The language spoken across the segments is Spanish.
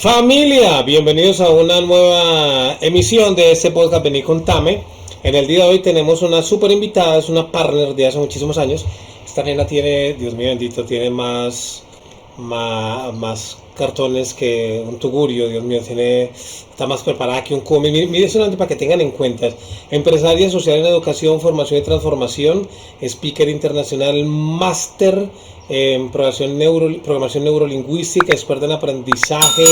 Familia, bienvenidos a una nueva emisión de este podcast Vení Contame. En el día de hoy tenemos una super invitada, es una partner de hace muchísimos años. Esta nena tiene, Dios mío bendito, tiene más cartones que un tugurio, Dios mío, está más preparada que un cómic. Mire solamente para que tengan en cuenta: empresaria social en educación, formación y transformación, speaker internacional, máster en programación neurolingüística, experta en aprendizaje,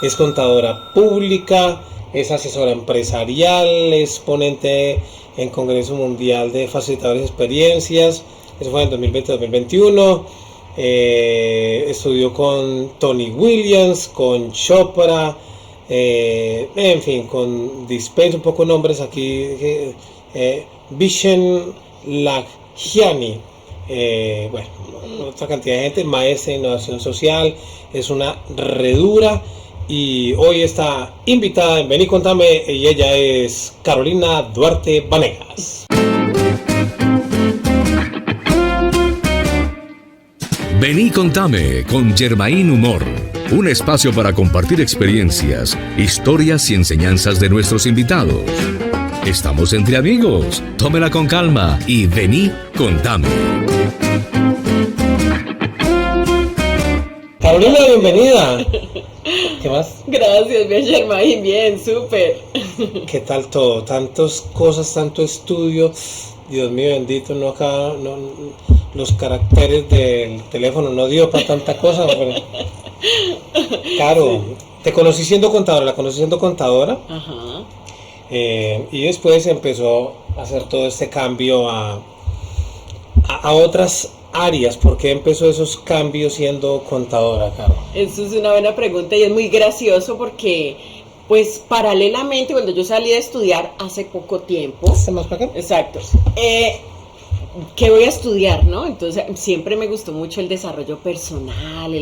es contadora pública, es asesora empresarial, es ponente en Congreso Mundial de Facilitadores de Experiencias. Eso fue en 2020-2021. Estudió con Tony Williams, con Chopra, en fin, con dispenso un poco nombres aquí, Vishen Lakhiani, bueno, otra cantidad de gente, maestra en innovación social, es una redura. Y hoy está invitada en Vení Contame, y ella es Carolina Duarte Vanegas. Vení Contame con Germain Humor, un espacio para compartir experiencias, historias y enseñanzas de nuestros invitados. Estamos entre amigos, tómela con calma y vení Contame. Carolina, bienvenida. ¿Qué más? Gracias, bien Germain, bien, súper. ¿Qué tal todo? Tantas cosas, tanto estudio. Dios mío bendito, no acá, no, los caracteres del teléfono no dio para tanta cosa. Pero... Claro, sí. Te conocí siendo contadora, la conocí siendo contadora. Ajá. Y después empezó a hacer todo este cambio a otras áreas. ¿Por qué empezó esos cambios siendo contadora, Caro? Eso es una buena pregunta y es muy gracioso porque, pues, paralelamente, cuando yo salí de estudiar hace poco tiempo... ¿Está más para acá? Exacto. ¿Qué voy a estudiar, no? Entonces, siempre me gustó mucho el desarrollo personal,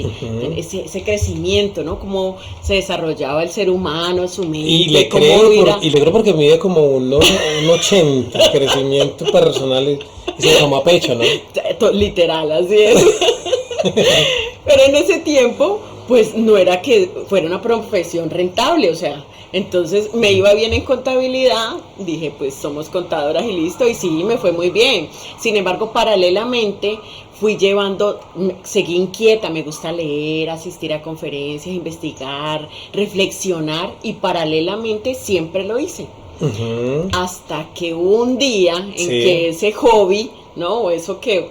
ese crecimiento, ¿no? Cómo se desarrollaba el ser humano, su mente. Y le creo porque mide como un 80, crecimiento personal y se toma a pecho, ¿no? Literal, así es. Pero en ese tiempo, pues, no era que fuera una profesión rentable, o sea... Entonces me iba bien en contabilidad, dije pues somos contadoras y listo, y sí, me fue muy bien. Sin embargo, paralelamente seguí inquieta, me gusta leer, asistir a conferencias, investigar, reflexionar, y paralelamente siempre lo hice. Hasta que un día en que ese hobby, ¿no? O eso que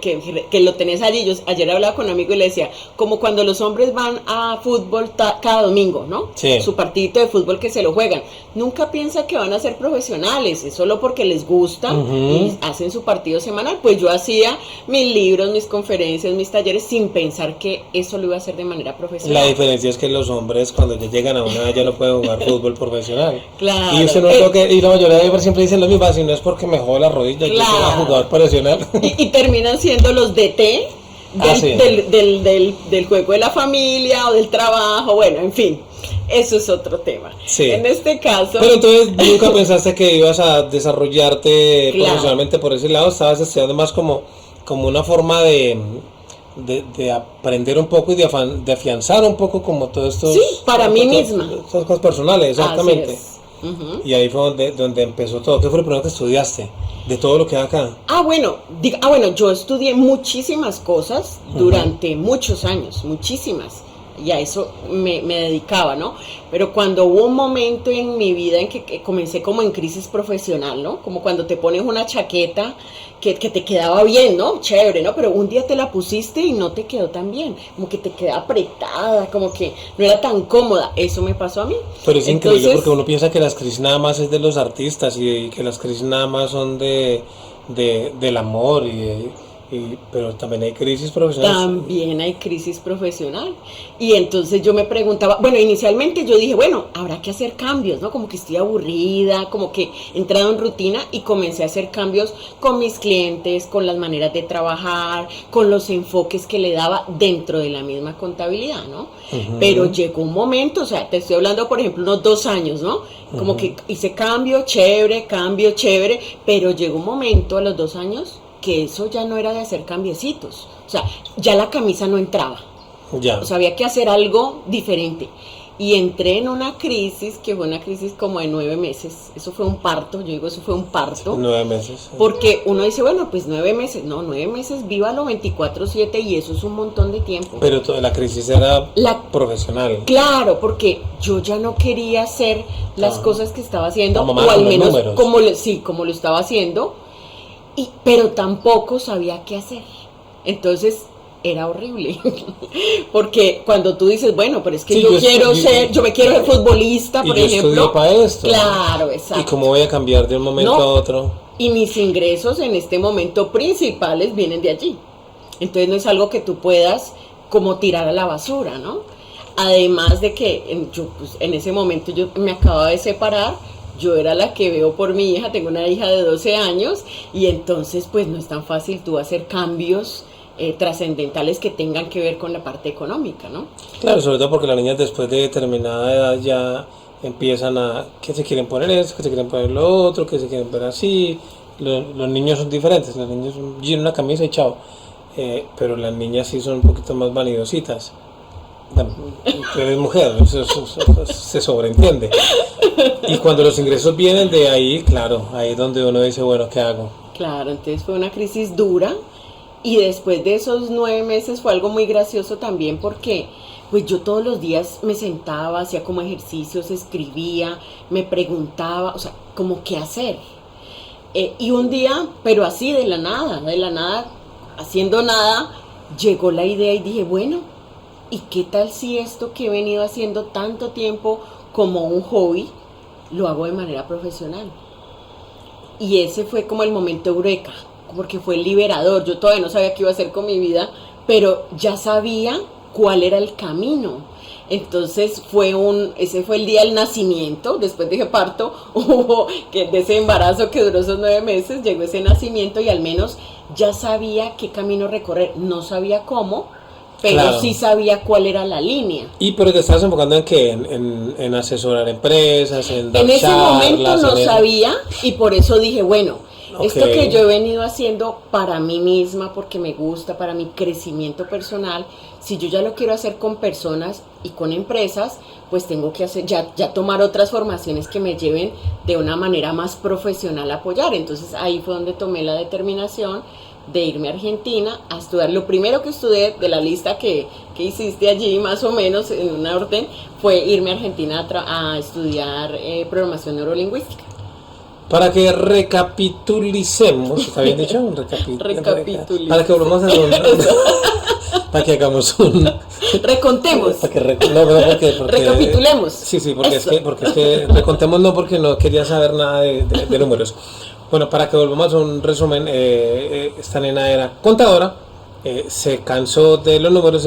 lo tenés allí. Yo ayer hablaba con un amigo y le decía, como cuando los hombres van a fútbol cada domingo, ¿no? Sí. Su partidito de fútbol que se lo juegan. Nunca piensa que van a ser profesionales, es solo porque les gusta y hacen su partido semanal. Pues yo hacía mis libros, mis conferencias, mis talleres sin pensar que eso lo iba a hacer de manera profesional. La diferencia es que los hombres cuando ya llegan a una edad ya no pueden jugar fútbol profesional. Claro. Y usted y la mayoría de hombres siempre dicen lo mismo, si no es porque me jodo la rodilla, yo soy jugador profesional. Y terminan siendo los DT del juego de la familia o del trabajo, bueno, en fin, eso es otro tema. Sí. En este caso... Pero entonces nunca pensaste que ibas a desarrollarte profesionalmente por ese lado, estabas estudiando más como una forma de aprender un poco y de afianzar un poco como todo esto. Sí, para mí misma. Estas cosas personales, exactamente. Así es. Y ahí fue donde empezó todo. ¿Qué fue lo primero que estudiaste de todo lo que hay acá? Bueno, yo estudié muchísimas cosas durante muchos años, muchísimas, y a eso me dedicaba, ¿no? Pero cuando hubo un momento en mi vida en que comencé como en crisis profesional, ¿no? Como cuando te pones una chaqueta que te quedaba bien, ¿no? Chévere, ¿no? Pero un día te la pusiste y no te quedó tan bien, como que te quedaba apretada, como que no era tan cómoda. Eso me pasó a mí. Pero es increíble porque uno piensa que las crisis nada más es de los artistas y que las crisis nada más son del amor pero también hay crisis profesionales. También hay crisis profesional. Y entonces yo me preguntaba, bueno, inicialmente yo dije, bueno, habrá que hacer cambios, ¿no? Como que estoy aburrida, como que he entrado en rutina, y comencé a hacer cambios con mis clientes, con las maneras de trabajar, con los enfoques que le daba dentro de la misma contabilidad, ¿no? Pero llegó un momento, o sea, te estoy hablando, por ejemplo, unos 2 años, ¿no? Como que hice cambio chévere, pero llegó un momento a los 2 años que eso ya no era de hacer cambiecitos, o sea, ya la camisa no entraba, ya. O sea, había que hacer algo diferente. y entré en una crisis que fue una crisis como de 9 meses. Eso fue un parto, yo digo, eso fue un parto. 9 meses. Porque uno dice, bueno, pues 9 meses, no, 9 meses, vívalo 24/7 y eso es un montón de tiempo. Pero la crisis era profesional. Claro, porque yo ya no quería hacer las cosas que estaba haciendo, mamá, o al menos como lo estaba haciendo, pero tampoco sabía qué hacer. Entonces era horrible, porque cuando tú dices, bueno, pero es que yo me quiero ser futbolista, por ejemplo. Yo estudié para esto. Claro, exacto. ¿Y cómo voy a cambiar de un momento a otro? Y mis ingresos en este momento principales vienen de allí. Entonces no es algo que tú puedas como tirar a la basura, ¿no? Además de que yo, pues, en ese momento yo me acababa de separar, yo era la que veo por mi hija, tengo una hija de 12 años, y entonces pues no es tan fácil tú hacer cambios trascendentales que tengan que ver con la parte económica, ¿no? Claro, sobre todo porque las niñas después de determinada edad ya empiezan que se quieren poner esto, que se quieren poner lo otro, que se quieren ver así. Los niños son diferentes, los niños llevan una camisa y chao, pero las niñas sí son un poquito más vanidositas. Tú eres mujer, eso se sobreentiende. Y cuando los ingresos vienen de ahí, claro, ahí es donde uno dice, bueno, ¿qué hago? Claro, entonces fue una crisis dura. Y después de esos 9 meses fue algo muy gracioso también, porque pues yo todos los días me sentaba, hacía como ejercicios, escribía, me preguntaba, o sea, como qué hacer. Y un día, pero así de la nada, haciendo nada, llegó la idea y dije, bueno, ¿y qué tal si esto que he venido haciendo tanto tiempo como un hobby, lo hago de manera profesional? Y ese fue como el momento eureka, porque fue liberador. Yo todavía no sabía qué iba a hacer con mi vida, pero ya sabía cuál era el camino. Entonces ese fue el día del nacimiento. Después de ese parto, de ese embarazo que duró esos 9 meses, llegó ese nacimiento y al menos ya sabía qué camino recorrer. No sabía cómo, pero claro, sí sabía cuál era la línea. Pero te estabas enfocando en qué, en asesorar empresas, en dar en ese charlas, momento no sabía, y por eso dije, bueno, esto que yo he venido haciendo para mí misma, porque me gusta, para mi crecimiento personal, si yo ya lo quiero hacer con personas y con empresas, pues tengo que hacer ya tomar otras formaciones que me lleven de una manera más profesional a apoyar. Entonces ahí fue donde tomé la determinación de irme a Argentina a estudiar. Lo primero que estudié de la lista que hiciste allí, más o menos en una orden, fue irme a Argentina a estudiar programación neurolingüística. Para que recapitulicemos, ¿está bien dicho? Recapitulicemos. Para que volvamos a para que hagamos recontemos. Porque recapitulemos. Sí, porque es que recontemos no, porque no quería saber nada de números. Bueno, para que volvamos a un resumen, esta nena era contadora, se cansó de los números,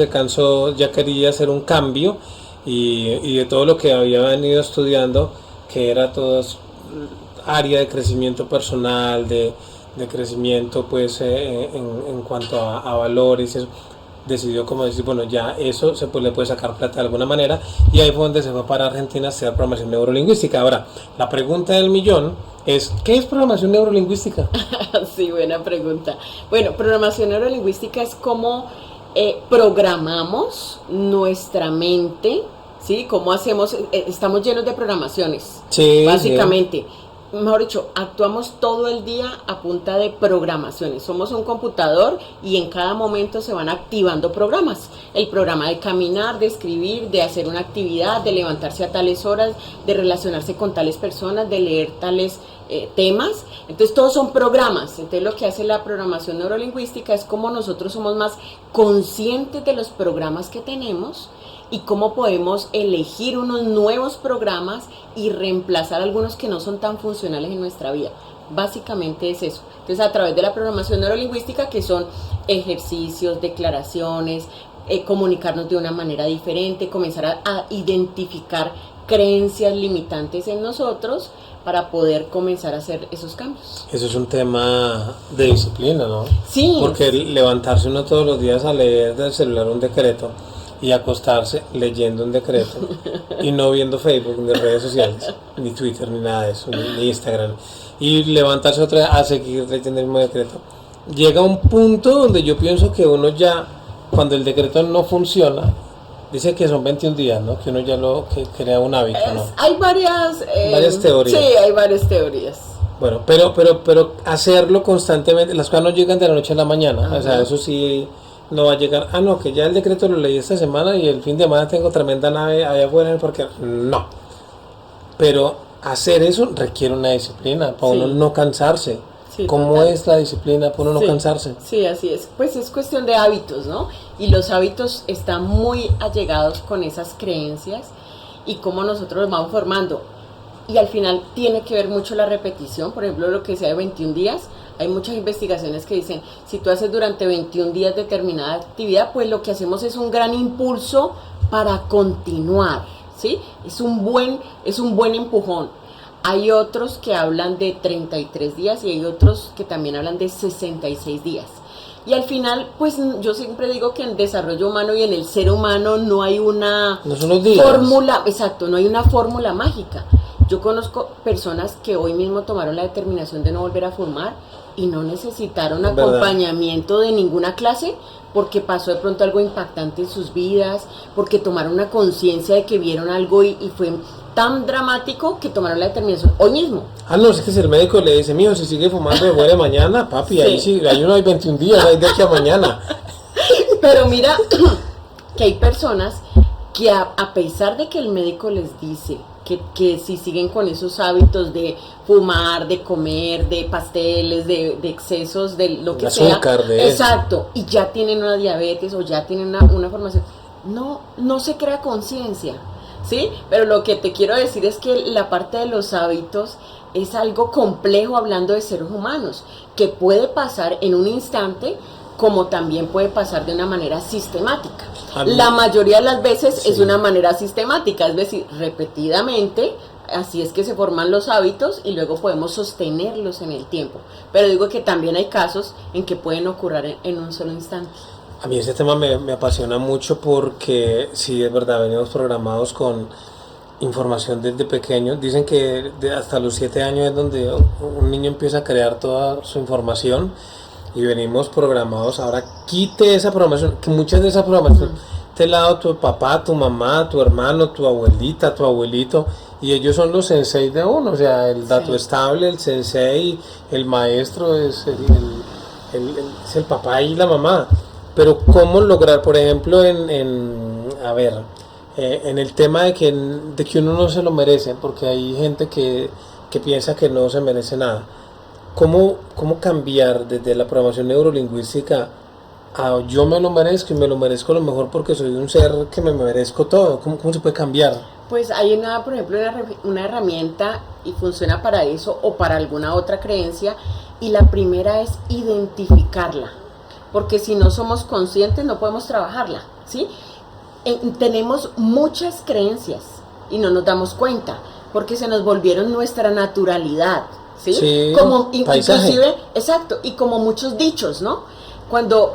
ya quería hacer un cambio y de todo lo que había venido estudiando, que era todo área de crecimiento personal, de crecimiento pues en cuanto a valores y eso, decidió como decir, bueno, ya eso le puede sacar plata de alguna manera, y ahí fue donde se fue para Argentina a hacer programación neurolingüística. Ahora, la pregunta del millón es, ¿qué es programación neurolingüística? Sí, buena pregunta. Bueno, programación neurolingüística es cómo programamos nuestra mente, ¿sí? Cómo hacemos, estamos llenos de programaciones, sí, básicamente. Sí. Mejor dicho, actuamos todo el día a punta de programaciones. Somos un computador y en cada momento se van activando programas. El programa de caminar, de escribir, de hacer una actividad, de levantarse a tales horas, de relacionarse con tales personas, de leer tales temas. Entonces todos son programas. Entonces lo que hace la programación neurolingüística es cómo nosotros somos más conscientes de los programas que tenemos y cómo podemos elegir unos nuevos programas y reemplazar algunos que no son tan funcionales en nuestra vida. Básicamente es eso. Entonces, a través de la programación neurolingüística, que son ejercicios, declaraciones, comunicarnos de una manera diferente, comenzar a identificar creencias limitantes en nosotros para poder comenzar a hacer esos cambios. Eso es un tema de disciplina, ¿no? Sí. Porque levantarse uno todos los días a leer del celular un decreto y acostarse leyendo un decreto y no viendo Facebook ni redes sociales, ni Twitter, ni nada de eso, ni Instagram, y levantarse otra vez a seguir leyendo el mismo decreto. Llega un punto donde yo pienso que uno ya, cuando el decreto no funciona, Dice que son 21 días, ¿no? Que uno ya que crea un hábito, ¿no? Hay varias teorías. Sí, hay varias teorías. Bueno, pero hacerlo constantemente, las cosas no llegan de la noche a la mañana. Ajá. O sea, eso sí no va a llegar. Ah, no, que ya el decreto lo leí esta semana y el fin de semana tengo tremenda nave allá afuera en el parque. No. Pero hacer eso requiere una disciplina para uno no cansarse. Sí, ¿cómo total. Es la disciplina para uno no cansarse? Sí, así es. Pues es cuestión de hábitos, ¿no? Y los hábitos están muy allegados con esas creencias y cómo nosotros los vamos formando. Y al final tiene que ver mucho la repetición. Por ejemplo, lo que sea de 21 días, hay muchas investigaciones que dicen, si tú haces durante 21 días determinada actividad, pues lo que hacemos es un gran impulso para continuar, ¿sí? Es un buen empujón. Hay otros que hablan de 33 días y hay otros que también hablan de 66 días. Y al final, pues yo siempre digo que en el desarrollo humano y en el ser humano no hay una fórmula, exacto, no hay una fórmula mágica. Yo conozco personas que hoy mismo tomaron la determinación de no volver a fumar y no necesitaron acompañamiento de ninguna clase porque pasó de pronto algo impactante en sus vidas, porque tomaron una conciencia de que vieron algo y fue tan dramático que tomaron la determinación hoy mismo. Ah, no, es que si el médico le dice, mijo, si sigue fumando de muere mañana, papi, sí. Ahí sí, ahí uno hay 21 días, hay de aquí a mañana. Pero mira que hay personas que a pesar de que el médico les dice que si siguen con esos hábitos de fumar, de comer, de pasteles, de excesos, de lo que azúcar, sea, exacto, y ya tienen una diabetes o ya tienen una formación, no se crea conciencia. ¿Sí? Pero lo que te quiero decir es que la parte de los hábitos es algo complejo hablando de seres humanos, que puede pasar en un instante como también puede pasar de una manera sistemática. La mayoría de las veces es una manera sistemática, es decir, repetidamente, así es que se forman los hábitos y luego podemos sostenerlos en el tiempo. Pero digo que también hay casos en que pueden ocurrir en un solo instante. A mí ese tema me apasiona mucho porque sí, es verdad, venimos programados con información desde pequeños. Dicen que hasta los 7 años es donde un niño empieza a crear toda su información y venimos programados. Ahora quite esa programación, que muchas de esas programaciones te la ha dado tu papá, tu mamá, tu hermano, tu abuelita, tu abuelito, y ellos son los sensei de uno, o sea, el dato estable, el sensei, el maestro es el papá y la mamá. Pero cómo lograr, por ejemplo, en el tema de que uno no se lo merece, porque hay gente que piensa que no se merece nada. ¿Cómo cambiar desde la programación neurolingüística a yo me lo merezco y me lo merezco lo mejor porque soy un ser que me merezco todo? ¿Cómo se puede cambiar? Pues hay por ejemplo, una herramienta y funciona para eso o para alguna otra creencia, y la primera es identificarla. Porque si no somos conscientes no podemos trabajarla, ¿sí? Tenemos muchas creencias y no nos damos cuenta, porque se nos volvieron nuestra naturalidad, ¿sí? Sí, como inclusive, exacto, y como muchos dichos, ¿no?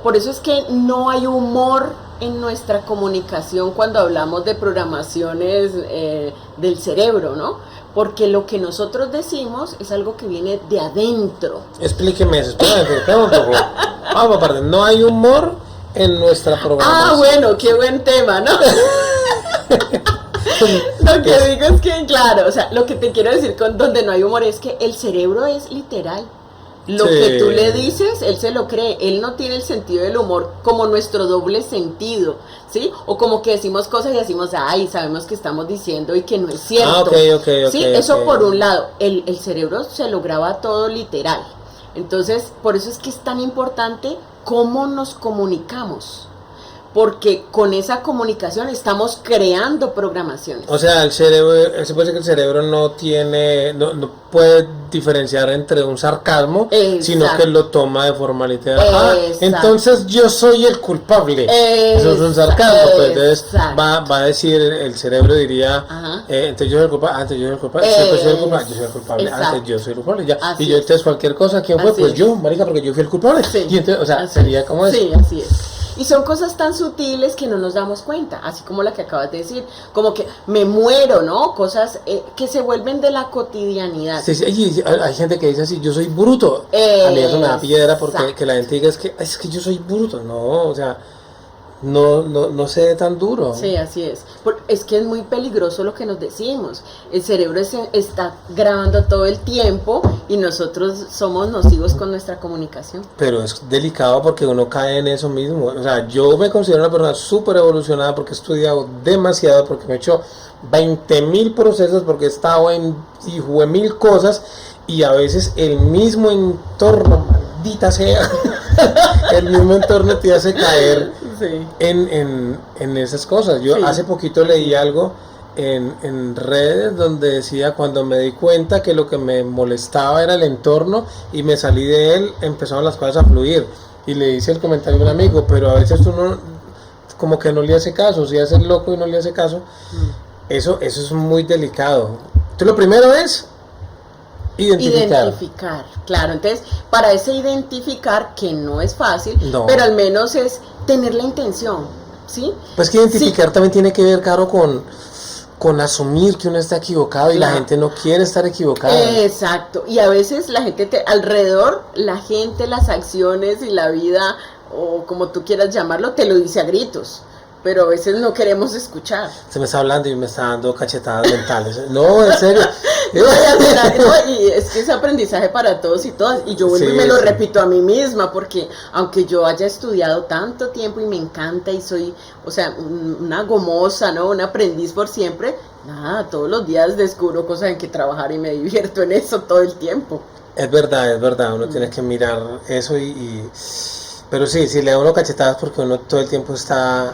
Por eso es que no hay humor en nuestra comunicación cuando hablamos de programaciones del cerebro, ¿no? Porque lo que nosotros decimos es algo que viene de adentro. Explíqueme eso, vamos aparte, no hay humor en nuestra programación. Ah, bueno, qué buen tema, ¿no? Lo que digo es que, claro, o sea, lo que te quiero decir con donde no hay humor es que el cerebro es literal. Lo que tú le dices, él se lo cree. Él no tiene el sentido del humor como nuestro doble sentido, ¿sí? O como que decimos cosas y decimos, ay, sabemos que estamos diciendo y que no es cierto. Ah, ¿sí? Eso por un lado. El cerebro se lo graba todo literal. Entonces, por eso es que es tan importante cómo nos comunicamos. Porque con esa comunicación estamos creando programaciones. O sea, el cerebro, se puede decir que el cerebro no puede diferenciar entre un sarcasmo, sino que lo toma de forma literal. Entonces yo soy el culpable. Eso es un sarcasmo. Pues entonces va a decir, el cerebro diría, entonces yo soy el culpable, antes yo soy el culpable, yo soy el culpable, yo soy el culpable, antes yo soy el culpable, ya. Y yo entonces cualquier cosa, ¿quién fue? Pues yo, marica, porque yo fui el culpable. Sí. Y entonces, o sea, sería como eso. Sí, así es. Y son cosas tan sutiles que no nos damos cuenta, así como la que acabas de decir, como que me muero, ¿no? Cosas que se vuelven de la cotidianidad. Sí, hay gente que dice así, yo soy bruto. A mí eso me da piedra porque que la gente diga es que yo soy bruto. No, o sea, no se dé tan duro. Sí, así es. Es que es muy peligroso lo que nos decimos. El cerebro está grabando todo el tiempo y nosotros somos nocivos con nuestra comunicación. Pero es delicado porque uno cae en eso mismo. O sea, yo me considero una persona súper evolucionada porque he estudiado demasiado, porque me he hecho 20.000 procesos, porque he estado en 10.000 cosas y a veces el mismo entorno, maldita sea, el mismo entorno te hace caer Sí. en esas cosas. Yo hace poquito leí algo en redes donde decía, cuando me di cuenta que lo que me molestaba era el entorno y me salí de él, empezaron las cosas a fluir. Y le hice el comentario a un amigo, pero a veces uno como que no le hace caso, si hace el loco y no le hace caso, eso es muy delicado. Entonces lo primero es identificar. Claro. Entonces, para ese identificar, que no es fácil, No. pero al menos es tener la intención, ¿sí? Pues que identificar también tiene que ver, Caro, con asumir que uno está equivocado y la gente no quiere estar equivocada. Exacto. Y a veces la gente alrededor, la gente, las acciones y la vida, o como tú quieras llamarlo, te lo dice a gritos. Pero a veces no queremos escuchar. Se me está hablando y me está dando cachetadas mentales. No, en serio. Y es que es aprendizaje para todos y todas. Y yo vuelvo y me lo repito a mí misma, porque aunque yo haya estudiado tanto tiempo y me encanta y soy, o sea, una gomosa, ¿no? Un aprendiz por siempre, nada, todos los días descubro cosas en que trabajar y me divierto en eso todo el tiempo. Es verdad, uno tiene que mirar eso pero sí, si le da uno cachetadas porque uno todo el tiempo está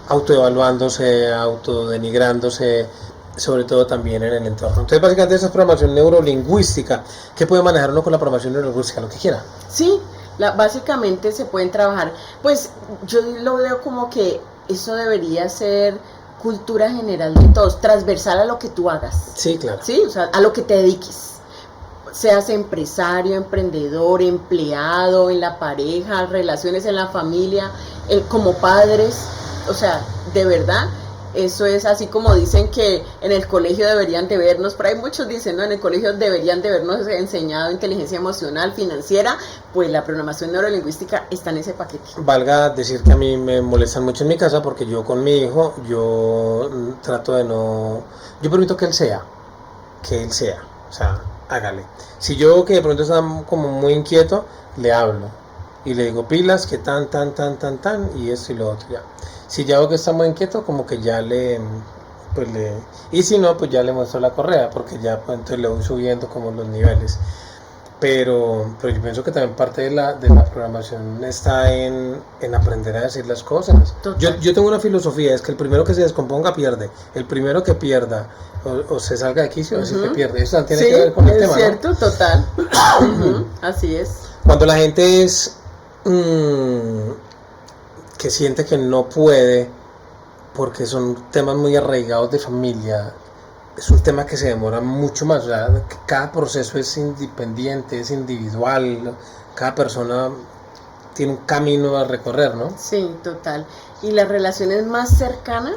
autoevaluándose, autodenigrándose, sobre todo también en el entorno. Entonces básicamente esa es programación neurolingüística. ¿Qué puede manejar uno con la programación neurolingüística? Lo que quiera. Sí, básicamente se pueden trabajar, pues yo lo veo como que eso debería ser cultura general de todos, transversal a lo que tú hagas. Sí, claro. Sí, o sea, a lo que te dediques. Seas empresario, emprendedor, empleado, en la pareja, relaciones en la familia, como padres, o sea, de verdad, eso es así como dicen que en el colegio deberían de vernos, pero hay muchos dicen, ¿no? En el colegio deberían de habernos enseñado inteligencia emocional, financiera, pues la programación neurolingüística está en ese paquete. Valga decir que a mí me molestan mucho en mi casa porque yo con mi hijo, yo trato de no, yo permito que él sea, o sea, hágale. Si yo veo que de pronto está como muy inquieto, le hablo y le digo pilas, que tan, y esto y lo otro, ya. Si ya veo que está muy inquieto, como que ya y si no, pues ya le muestro la correa, porque ya pues, entonces le voy subiendo como los niveles. Pero yo pienso que también parte de la programación está en aprender a decir las cosas. Yo tengo una filosofía, es que el primero que se descomponga pierde. El primero que pierda o se salga de quicio es el que pierde. Eso tiene que ver con el tema, es cierto, ¿no? Total. Así es. Cuando la gente es que siente que no puede, porque son temas muy arraigados de familia, es un tema que se demora mucho más. O sea, cada proceso es independiente, es individual, cada persona tiene un camino a recorrer, ¿no? Sí, total. Y las relaciones más cercanas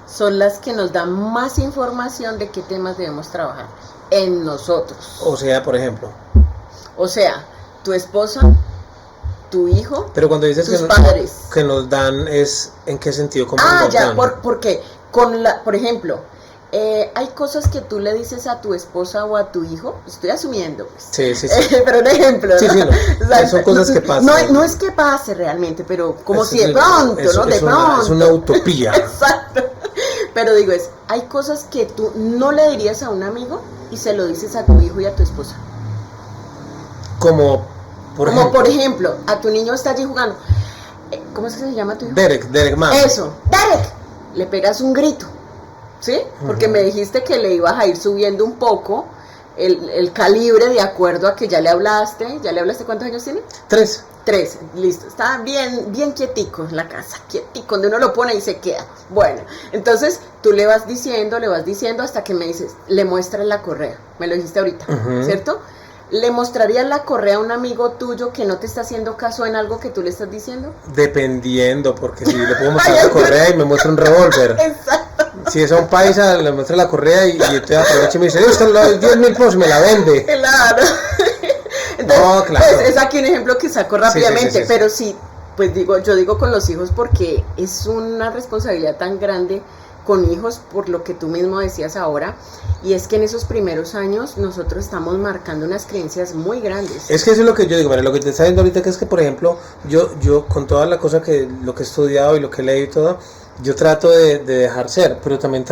son las que nos dan más información de qué temas debemos trabajar en nosotros. O sea, por ejemplo. O sea, tu esposa, tu hijo, pero cuando dices tus padres. Que nos dan, es ¿en qué sentido? ¿Cómo ya, porque por ejemplo, hay cosas que tú le dices a tu esposa o a tu hijo, estoy asumiendo, pues. Sí. Pero un ejemplo, ¿no? Sí, no. O sea, son cosas que pasan. No es que pase realmente, pero como si de pronto, ¿no? De pronto. Es una utopía. Exacto. Pero digo, hay cosas que tú no le dirías a un amigo y se lo dices a tu hijo y a tu esposa. Por ejemplo, a tu niño está allí jugando. ¿Cómo es que se llama tu hijo? Derek Man. Eso, Derek. Le pegas un grito, ¿sí? Porque me dijiste que le ibas a ir subiendo un poco el calibre de acuerdo a que ya le hablaste. ¿Ya le hablaste cuántos años tiene? 3. 3, listo. Está bien quietico en la casa, quietico, donde uno lo pone y se queda. Bueno, entonces tú le vas diciendo hasta que me dices, le muestras la correa. Me lo dijiste ahorita, ¿cierto? ¿Le mostrarías la correa a un amigo tuyo que no te está haciendo caso en algo que tú le estás diciendo? Dependiendo, porque si le puedo mostrar la correa y me muestra un revólver. Exacto. Si es a un paisa, le muestra la correa y te aprovecha y me dice, esto es 10.000 pesos y me la vende. Claro. Entonces, no, claro. Pues es aquí un ejemplo que saco rápidamente, sí. pero si pues yo digo con los hijos porque es una responsabilidad tan grande con hijos, por lo que tú mismo decías ahora, y es que en esos primeros años nosotros estamos marcando unas creencias muy grandes. Es que eso es lo que yo digo, María, lo que te está diciendo ahorita, que es que, por ejemplo, yo con toda la cosa lo que he estudiado y lo que he leído y todo, yo trato de dejar ser, pero también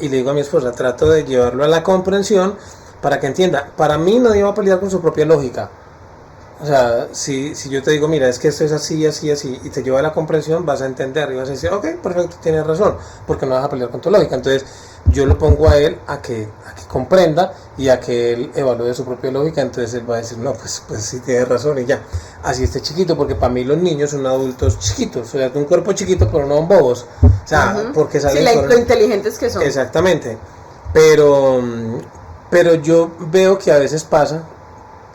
y le digo a mi esposa, trato de llevarlo a la comprensión para que entienda. Para mí nadie va a pelear con su propia lógica. O sea, si yo te digo, mira, es que esto es así, así, así, y te lleva a la comprensión, vas a entender y vas a decir, ok, perfecto, tienes razón, porque no vas a pelear con tu lógica. Entonces, yo lo pongo a él a que comprenda y a que él evalúe su propia lógica. Entonces, él va a decir, no, pues sí, tienes razón y ya. Así esté chiquito, porque para mí los niños son adultos chiquitos, o sea, un cuerpo chiquito, pero no son bobos. O sea, porque salen sí, lo inteligentes que son. Exactamente. Pero yo veo que a veces pasa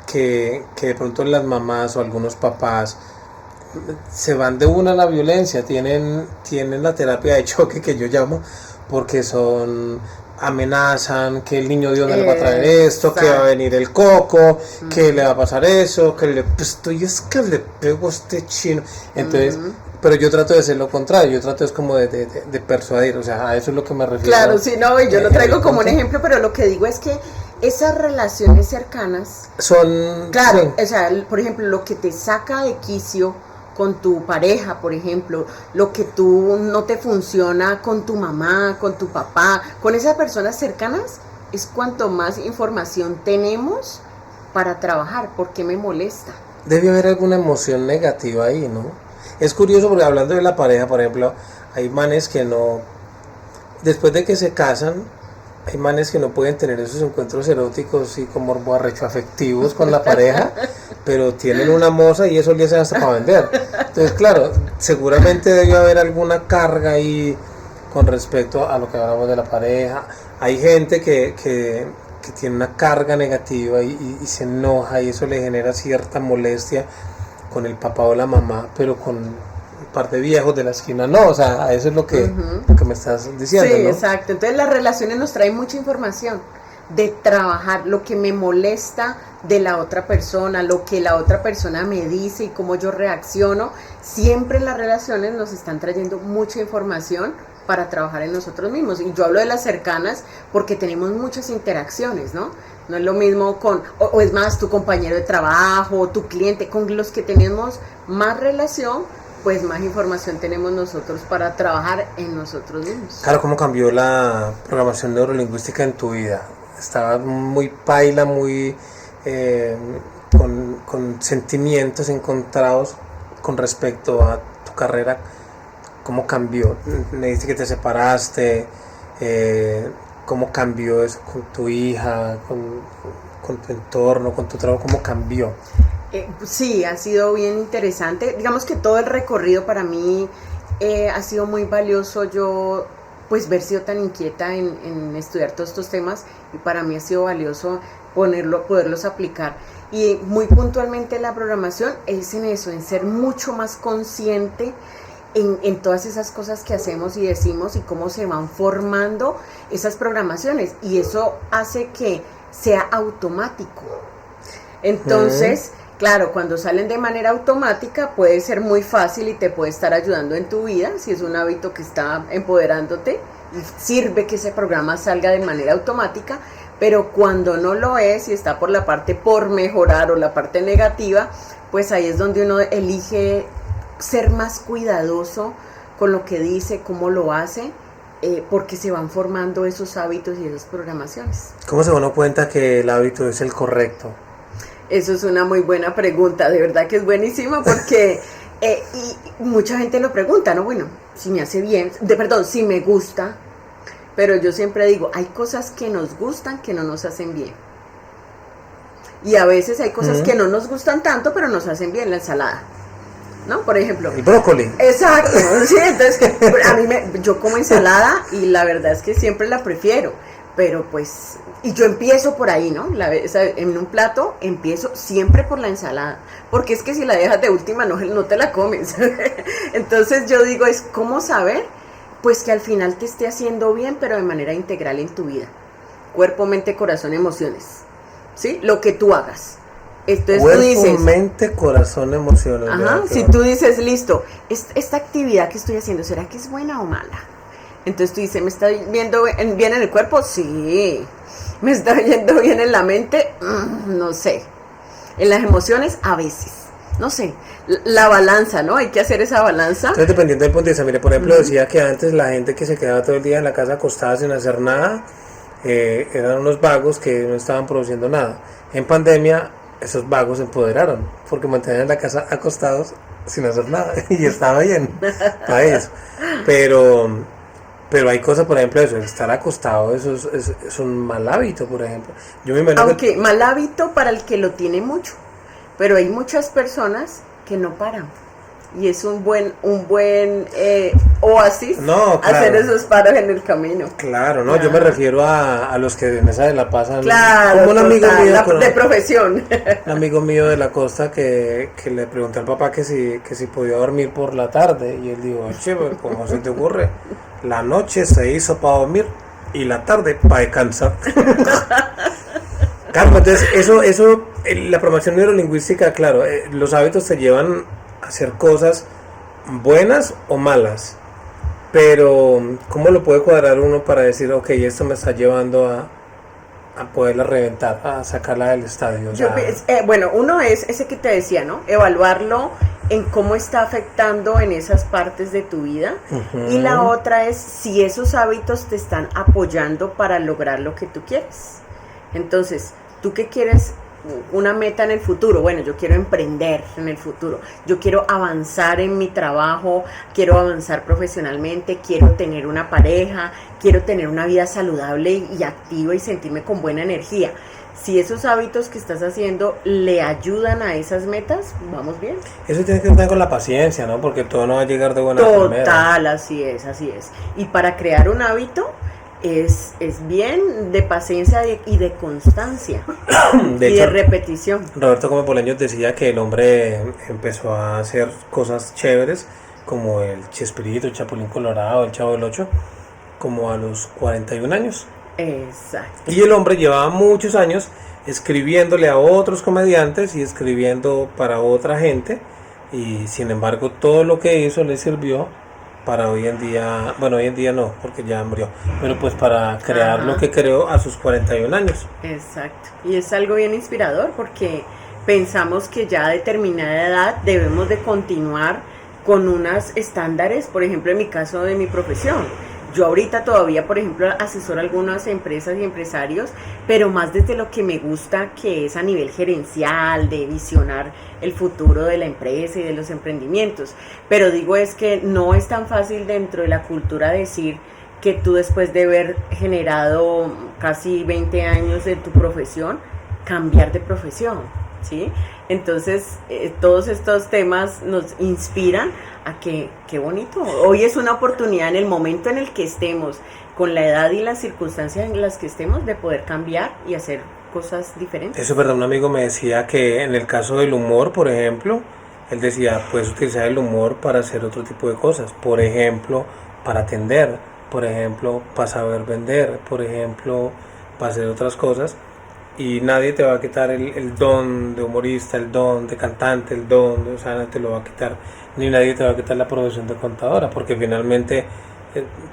que de pronto las mamás o algunos papás se van de una a la violencia, tienen la terapia de choque que yo llamo, porque amenazan que el niño Dios no le va a traer esto, que va a venir el coco, que le va a pasar eso, que es que le pego a este chino. Entonces, pero yo trato de hacer lo contrario, yo trato es como de persuadir, o sea, a eso es lo que me refiero. Claro, sí, no, y yo lo traigo como un ejemplo, pero lo que digo es que esas relaciones cercanas son... Claro, sí. O sea, por ejemplo, lo que te saca de quicio con tu pareja, por ejemplo, lo que tú no te funciona con tu mamá, con tu papá, con esas personas cercanas, es cuanto más información tenemos para trabajar. ¿Por qué me molesta? Debe haber alguna emoción negativa ahí, ¿no? Es curioso porque hablando de la pareja, por ejemplo, hay manes que no, después de que se casan, hay manes que no pueden tener esos encuentros eróticos y como arrechoafectivos con la pareja, pero tienen una moza y eso les hace hasta para vender. Entonces, claro, seguramente debe haber alguna carga ahí con respecto a lo que hablamos de la pareja. Hay gente que tiene una carga negativa y se enoja y eso le genera cierta molestia con el papá o la mamá, pero con un par de viejos de la esquina no, o sea, eso es lo que me estás diciendo, sí, ¿no? Exacto. Entonces las relaciones nos traen mucha información de trabajar lo que me molesta de la otra persona, lo que la otra persona me dice y cómo yo reacciono. Siempre las relaciones nos están trayendo mucha información para trabajar en nosotros mismos. Y yo hablo de las cercanas porque tenemos muchas interacciones, ¿no? No es lo mismo o es más tu compañero de trabajo, tu cliente, con los que tenemos más relación, pues más información tenemos nosotros para trabajar en nosotros mismos. Claro, ¿cómo cambió la programación neurolingüística en tu vida? Estaba muy paila, muy con sentimientos encontrados con respecto a tu carrera. ¿Cómo cambió? Me dijiste que te separaste, ¿cómo cambió eso con tu hija, con tu entorno, con tu trabajo? ¿Cómo cambió? Sí, ha sido bien interesante. Digamos que todo el recorrido para mí ha sido muy valioso. Yo, pues, haber sido tan inquieta en estudiar todos estos temas, y para mí ha sido valioso poderlos aplicar. Y muy puntualmente la programación es en eso, en ser mucho más consciente en todas esas cosas que hacemos y decimos y cómo se van formando esas programaciones. Y eso hace que sea automático. Entonces... Claro, cuando salen de manera automática puede ser muy fácil y te puede estar ayudando en tu vida, si es un hábito que está empoderándote, y sirve que ese programa salga de manera automática, pero cuando no lo es y está por la parte por mejorar o la parte negativa, pues ahí es donde uno elige ser más cuidadoso con lo que dice, cómo lo hace, porque se van formando esos hábitos y esas programaciones. ¿Cómo se da uno cuenta que el hábito es el correcto? Eso es una muy buena pregunta, de verdad que es buenísima porque y mucha gente lo pregunta, ¿no? Bueno, si me hace bien, si me gusta, pero yo siempre digo, hay cosas que nos gustan que no nos hacen bien. Y a veces hay cosas que no nos gustan tanto, pero nos hacen bien, la ensalada, ¿no? Por ejemplo. El brócoli. Exacto, sí, entonces yo como ensalada y la verdad es que siempre la prefiero. Pero pues, y yo empiezo por ahí, ¿no? En un plato empiezo siempre por la ensalada, porque es que si la dejas de última no te la comes. Entonces yo digo, es cómo saber, pues que al final te esté haciendo bien, pero de manera integral en tu vida. Cuerpo, mente, corazón, emociones, ¿sí? Lo que tú hagas. Entonces Cuerpo, tú dices, mente, corazón, emociones. ajá, si tú dices, listo, esta actividad que estoy haciendo, ¿será que es buena o mala? Entonces tú dices, ¿me está viendo bien en el cuerpo? Sí. ¿Me está yendo bien en la mente? No sé. En las emociones, a veces. No sé. La balanza, ¿no? Hay que hacer esa balanza. Entonces, dependiendo del punto de vista, mire, por ejemplo, decía que antes la gente que se quedaba todo el día en la casa acostada sin hacer nada, eran unos vagos que no estaban produciendo nada. En pandemia, esos vagos se empoderaron, porque mantenían en la casa acostados sin hacer nada, y estaba bien para eso. Pero hay cosas, por ejemplo, eso, el estar acostado, eso es un mal hábito, por ejemplo. Yo me imagino Aunque mal hábito para el que lo tiene mucho, pero hay muchas personas que no paran. Y es un buen oasis, No, claro. hacer esos paros en el camino. Claro, no, yo me refiero a los que en esa de la pasan. Claro, como un amigo mío, de profesión. Un amigo mío de la costa que le pregunté al papá que si podía dormir por la tarde, y él dijo, che, ¿cómo se te ocurre? La noche se hizo para dormir y la tarde para descansar. Claro, entonces eso, la programación neurolingüística, claro, los hábitos te llevan a hacer cosas buenas o malas, pero ¿cómo lo puede cuadrar uno para decir, ok, esto me está llevando a poderla reventar, a sacarla del estadio? O sea, bueno, uno es ese que te decía, ¿no? Evaluarlo en cómo está afectando en esas partes de tu vida. Y la otra es si esos hábitos te están apoyando para lograr lo que tú quieres. Entonces, ¿tú qué quieres? Una meta en el futuro. Bueno, yo quiero emprender en el futuro, yo quiero avanzar en mi trabajo, quiero avanzar profesionalmente, quiero tener una pareja, quiero tener una vida saludable y activa y sentirme con buena energía. Si esos hábitos que estás haciendo le ayudan a esas metas, vamos bien. Eso tiene que ver con la paciencia, ¿no? Porque todo no va a llegar de buena manera. Total, así es. Y para crear un hábito es bien de paciencia y de constancia de y hecho, de repetición. Roberto Gómez Bolaños decía que el hombre empezó a hacer cosas chéveres como el Chespirito, el Chapulín Colorado, el Chavo del Ocho, como a los 41 años. Exacto. Y el hombre llevaba muchos años escribiéndole a otros comediantes y escribiendo para otra gente, y sin embargo todo lo que hizo le sirvió para hoy en día, bueno, hoy en día no, porque ya murió, pero pues para crear lo que creó a sus 41 años. Exacto, y es algo bien inspirador porque pensamos que ya a determinada edad debemos de continuar con unos estándares, por ejemplo en mi caso de mi profesión. Yo ahorita todavía, por ejemplo, asesoro a algunas empresas y empresarios, pero más desde lo que me gusta, que es a nivel gerencial, de visionar el futuro de la empresa y de los emprendimientos. Pero digo, es que no es tan fácil dentro de la cultura decir que tú, después de haber generado casi 20 años en tu profesión, cambiar de profesión, ¿sí? Entonces, todos estos temas nos inspiran a que, qué bonito, hoy es una oportunidad en el momento en el que estemos, con la edad y las circunstancias en las que estemos, de poder cambiar y hacer cosas diferentes. Eso es verdad, un amigo me decía que en el caso del humor, por ejemplo, él decía, puedes utilizar el humor para hacer otro tipo de cosas, por ejemplo, para atender, por ejemplo, para saber vender, por ejemplo, para hacer otras cosas. Y nadie te va a quitar el don de humorista, el don de cantante, el don, o sea, nadie te lo va a quitar, ni nadie te va a quitar la profesión de contadora, porque finalmente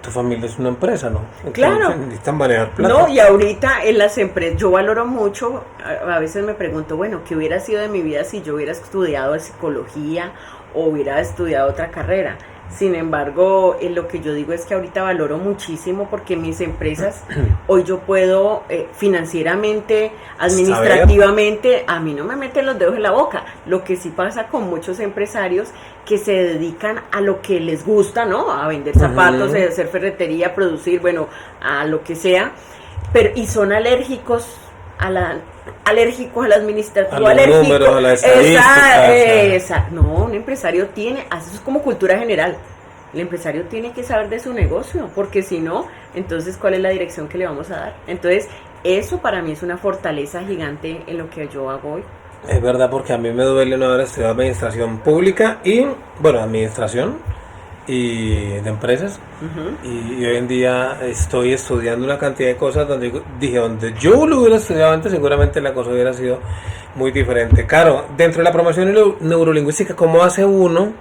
tu familia es una empresa, ¿no? Entonces, claro. Necesitan manejar plata. No, y ahorita en las empresas, yo valoro mucho, a veces me pregunto, bueno, ¿qué hubiera sido de mi vida si yo hubiera estudiado psicología o hubiera estudiado otra carrera? Sin embargo, lo que yo digo es que ahorita valoro muchísimo porque mis empresas, hoy yo puedo financieramente, administrativamente, a mí no me meten los dedos en la boca. Lo que sí pasa con muchos empresarios que se dedican a lo que les gusta, ¿no? A vender zapatos, a hacer ferretería, a producir, bueno, a lo que sea, pero y son alérgicos a la administración, a los números, a la estadística. No, un empresario tiene, eso es como cultura general. El empresario tiene que saber de su negocio, porque si no, entonces ¿cuál es la dirección que le vamos a dar? Entonces, eso para mí es una fortaleza gigante en lo que yo hago hoy. Es verdad, porque a mí me duele no haber estudiado administración pública y, bueno, administración, y de empresas. Y hoy en día estoy estudiando una cantidad de cosas donde dije, donde yo lo hubiera estudiado antes, seguramente la cosa hubiera sido muy diferente. Claro, dentro de la programación neurolingüística, ¿cómo hace uno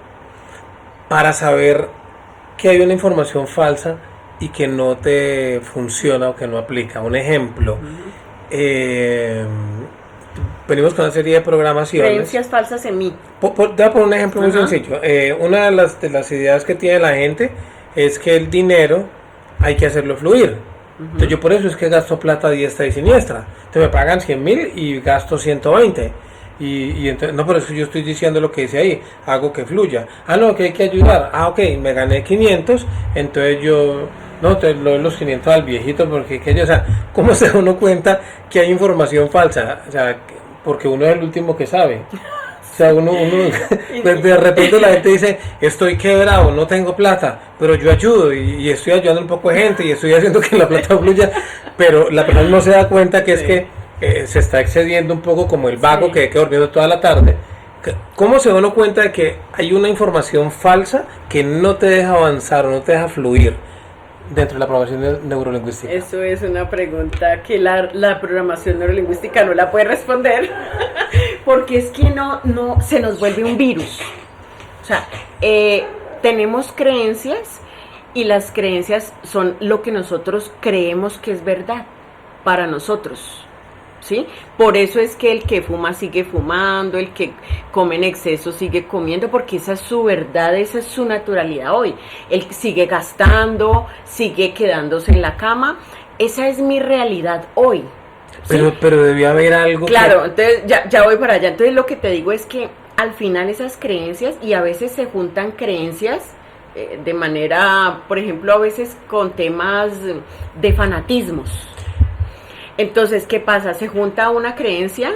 para saber que hay una información falsa y que no te funciona o que no aplica? Un ejemplo, venimos con una serie de programaciones. Creencias falsas en mí. Te voy a poner un ejemplo muy sencillo. Una de las ideas que tiene la gente es que el dinero hay que hacerlo fluir. Entonces yo por eso es que gasto plata a diestra y siniestra. Entonces me pagan 100.000 y gasto 120. Y entonces, no, por eso yo estoy diciendo lo que dice ahí, hago que fluya. No, que hay que ayudar. Ok, me gané 500, entonces yo, no, te doy los 500 al viejito, porque o sea, ¿cómo se da uno cuenta que hay información falsa? O sea, porque uno es el último que sabe. O sea, uno de repente la gente dice, estoy quebrado, no tengo plata, pero yo ayudo y estoy ayudando a un poco de gente y estoy haciendo que la plata fluya, pero la persona no se da cuenta que es que se está excediendo un poco, como el vago que queda durmiendo toda la tarde. ¿Cómo se da uno cuenta de que hay una información falsa que no te deja avanzar o no te deja fluir dentro de la programación neurolingüística? Eso es una pregunta que la programación neurolingüística no la puede responder, porque es que no se nos vuelve un virus. O sea, tenemos creencias y las creencias son lo que nosotros creemos que es verdad para nosotros. ¿Sí? Por eso es que el que fuma sigue fumando, el que come en exceso sigue comiendo, porque esa es su verdad, esa es su naturalidad hoy. Él sigue gastando, sigue quedándose en la cama, esa es mi realidad hoy. ¿Sí? Pero debía haber algo. Claro, entonces ya voy para allá. Entonces lo que te digo es que al final esas creencias, y a veces se juntan creencias de manera, por ejemplo, a veces con temas de fanatismos. Entonces, ¿qué pasa? Se junta una creencia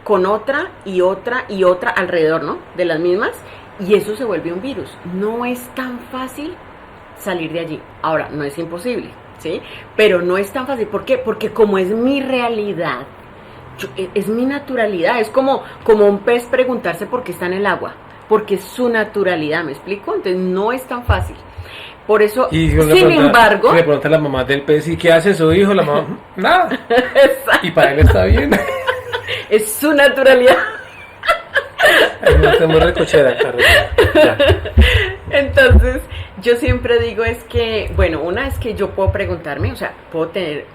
con otra y otra y otra alrededor, ¿no? De las mismas, y eso se vuelve un virus. No es tan fácil salir de allí. Ahora, no es imposible, ¿sí? Pero no es tan fácil. ¿Por qué? Porque como es mi realidad, es mi naturalidad, es como un pez preguntarse por qué está en el agua, porque es su naturalidad, ¿me explico? Entonces, no es tan fácil. Por eso, sin embargo... Le pregunta a la mamá del pez, ¿y qué hace su hijo? La mamá, nada. Exacto. Y para él está bien. Es su naturalidad. No muy recochera, Carlos. Entonces, yo siempre digo es que, bueno, una es que yo puedo preguntarme, o sea, puedo tener...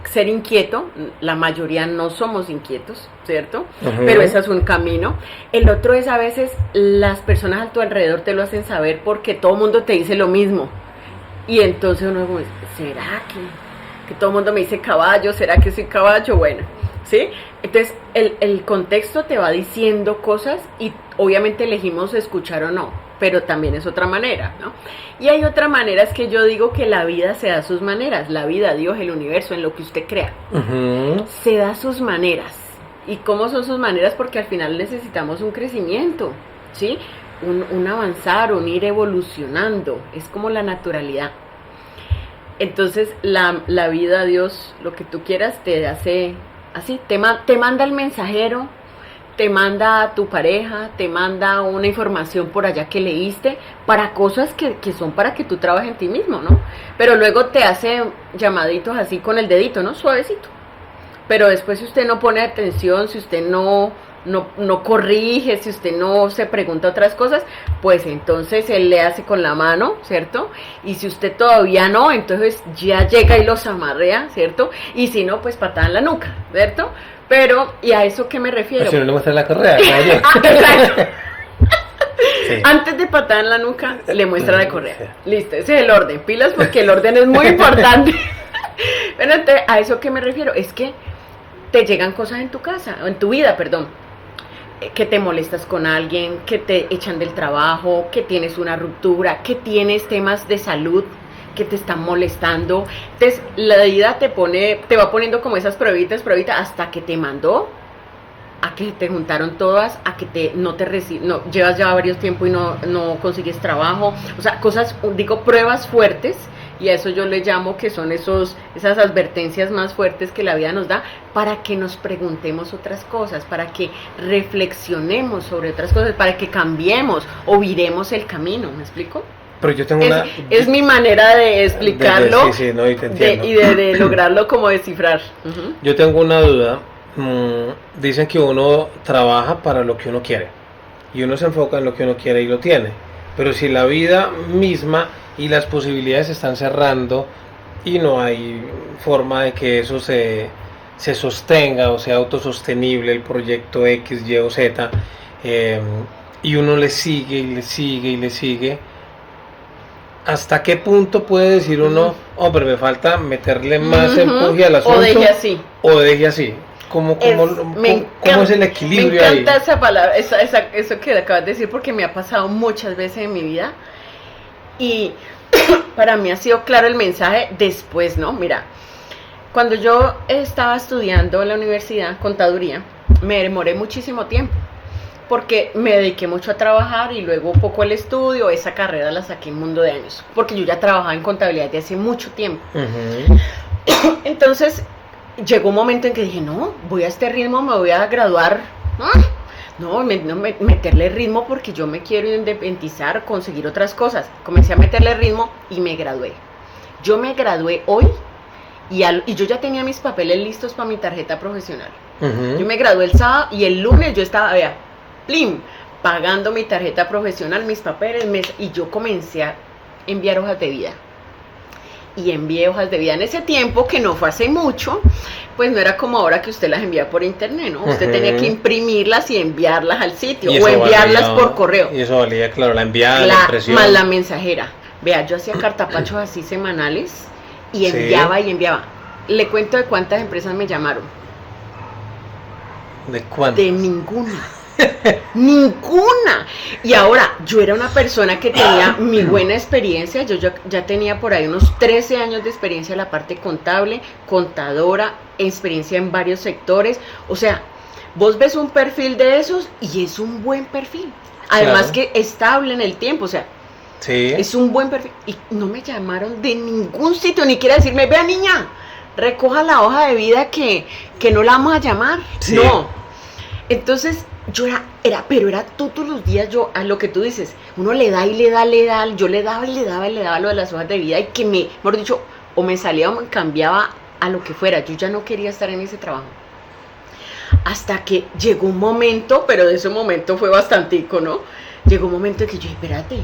ser inquieto, la mayoría no somos inquietos, ¿cierto? Pero ese es un camino. El otro es a veces las personas a tu alrededor te lo hacen saber porque todo el mundo te dice lo mismo. Y entonces uno dice, ¿será que todo el mundo me dice caballo? ¿Será que soy caballo? Bueno, ¿sí? Entonces el contexto te va diciendo cosas y obviamente elegimos escuchar o no, pero también es otra manera, ¿no? Y hay otra manera, es que yo digo que la vida se da sus maneras, la vida, Dios, el universo, en lo que usted crea, se da sus maneras. ¿Y cómo son sus maneras? Porque al final necesitamos un crecimiento, ¿sí? Un avanzar, un ir evolucionando, es como la naturalidad. Entonces la vida, Dios, lo que tú quieras, te hace así, te manda el mensajero, te manda a tu pareja, te manda una información por allá que leíste, para cosas que son para que tú trabajes en ti mismo, ¿no? Pero luego te hace llamaditos así con el dedito, ¿no? Suavecito. Pero después si usted no pone atención, si usted no corrige, si usted no se pregunta otras cosas, pues entonces él le hace con la mano, ¿cierto? Y si usted todavía no, entonces ya llega y los amarrea, ¿cierto? Y si no, pues patada en la nuca, ¿cierto? Pero, ¿y a eso qué me refiero? Si no le muestra la correa, caballero. Exacto. Sí. Antes de patada en la nuca, le muestra la correa. Listo, ese es el orden. Pilas, porque el orden es muy importante. Pero entonces, ¿a eso qué me refiero? Es que te llegan cosas en tu casa, o en tu vida, perdón, que te molestas con alguien, que te echan del trabajo, que tienes una ruptura, que tienes temas de salud que te están molestando. Entonces la vida te va poniendo como esas pruebitas hasta que te mandó a que te juntaron todas, a que no llevas ya varios tiempo y no consigues trabajo, o sea, cosas, digo, pruebas fuertes, y a eso yo le llamo que son esas advertencias más fuertes que la vida nos da, para que nos preguntemos otras cosas, para que reflexionemos sobre otras cosas, para que cambiemos o viremos el camino, ¿me explico? Pero yo tengo es mi manera de explicarlo sí, no, y te entiendo. y de lograrlo como descifrar. Uh-huh. Yo tengo una duda. Dicen que uno trabaja para lo que uno quiere y uno se enfoca en lo que uno quiere y lo tiene. Pero si la vida misma y las posibilidades se están cerrando y no hay forma de que eso se sostenga o sea autosostenible, el proyecto X, Y o Z, y uno le sigue y le sigue y le sigue, ¿hasta qué punto puede decir uno, pero me falta meterle más empuje al asunto? O deje así. ¿Cómo es el equilibrio ahí? Me encanta esa palabra, eso que acabas de decir, porque me ha pasado muchas veces en mi vida y para mí ha sido claro el mensaje después, ¿no? Mira, cuando yo estaba estudiando en la universidad contaduría, me demoré muchísimo tiempo porque me dediqué mucho a trabajar y luego un poco al estudio. Esa carrera la saqué en mundo de años porque yo ya trabajaba en contabilidad desde hace mucho tiempo. Uh-huh. Entonces llegó un momento en que dije, no, voy a este ritmo, me voy a graduar. No, meterle ritmo porque yo me quiero independizar, conseguir otras cosas. Comencé a meterle ritmo y me gradué. Yo me gradué hoy y yo ya tenía mis papeles listos para mi tarjeta profesional. Uh-huh. Yo me gradué el sábado y el lunes yo estaba, plim, pagando mi tarjeta profesional, mis papeles, y yo comencé a enviar hojas de vida. Y envié hojas de vida en ese tiempo, que no fue hace mucho, pues no era como ahora que usted las envía por internet, ¿no? Usted tenía que imprimirlas y enviarlas al sitio, o enviarlas por correo. Y eso valía, claro, la enviada, la impresión. Más la mensajera. Vea, yo hacía cartapachos así semanales y enviaba y enviaba. Le cuento de cuántas empresas me llamaron. ¿De cuántas? De ninguna. Ninguna. Y ahora, yo era una persona que tenía mi buena experiencia. Yo ya tenía por ahí unos 13 años de experiencia en la parte contable, contadora, experiencia en varios sectores. O sea, vos ves un perfil de esos y es un buen perfil. Además, claro, que estable en el tiempo, o sea, sí, es un buen perfil. Y no me llamaron de ningún sitio, ni quiera decirme, vea niña, recoja la hoja de vida que no la vamos a llamar. Sí. No. Entonces, yo era todos los días, yo, a lo que tú dices, uno le da y le da, yo le daba lo de las hojas de vida y que mejor dicho, o me salía o me cambiaba a lo que fuera. Yo ya no quería estar en ese trabajo. Hasta que llegó un momento, pero de ese momento fue bastantico, ¿no? Llegó un momento en que yo dije, espérate,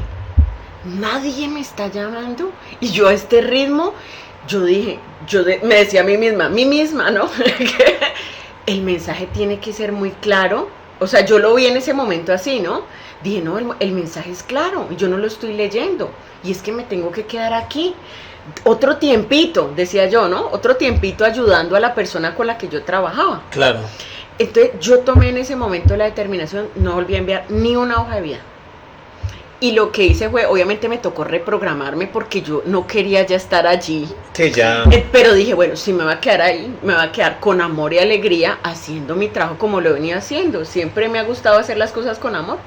nadie me está llamando. Y yo a este ritmo, yo dije, me decía a mí misma, ¿no? El mensaje tiene que ser muy claro. O sea, yo lo vi en ese momento así, ¿no? Dije, no, el mensaje es claro, yo no lo estoy leyendo. Y es que me tengo que quedar aquí. Otro tiempito, decía yo, ¿no? Otro tiempito ayudando a la persona con la que yo trabajaba. Claro. Entonces yo tomé en ese momento la determinación, no volví a enviar ni una hoja de vida. Y lo que hice fue, obviamente me tocó reprogramarme porque yo no quería ya estar allí. Sí, ya. Pero dije, bueno, si me va a quedar ahí, me va a quedar con amor y alegría haciendo mi trabajo como lo venía haciendo. Siempre me ha gustado hacer las cosas con amor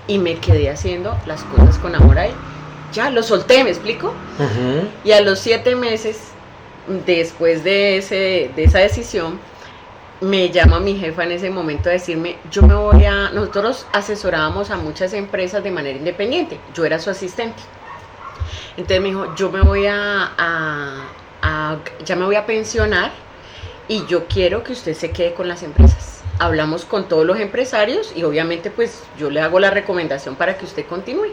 y me quedé haciendo las cosas con amor ahí. Ya, lo solté, ¿me explico? Uh-huh. Y a los 7 meses, después de esa decisión, me llama mi jefa en ese momento a decirme, nosotros asesorábamos a muchas empresas de manera independiente, yo era su asistente. Entonces me dijo, ya me voy a pensionar y yo quiero que usted se quede con las empresas. Hablamos con todos los empresarios y obviamente pues yo le hago la recomendación para que usted continúe.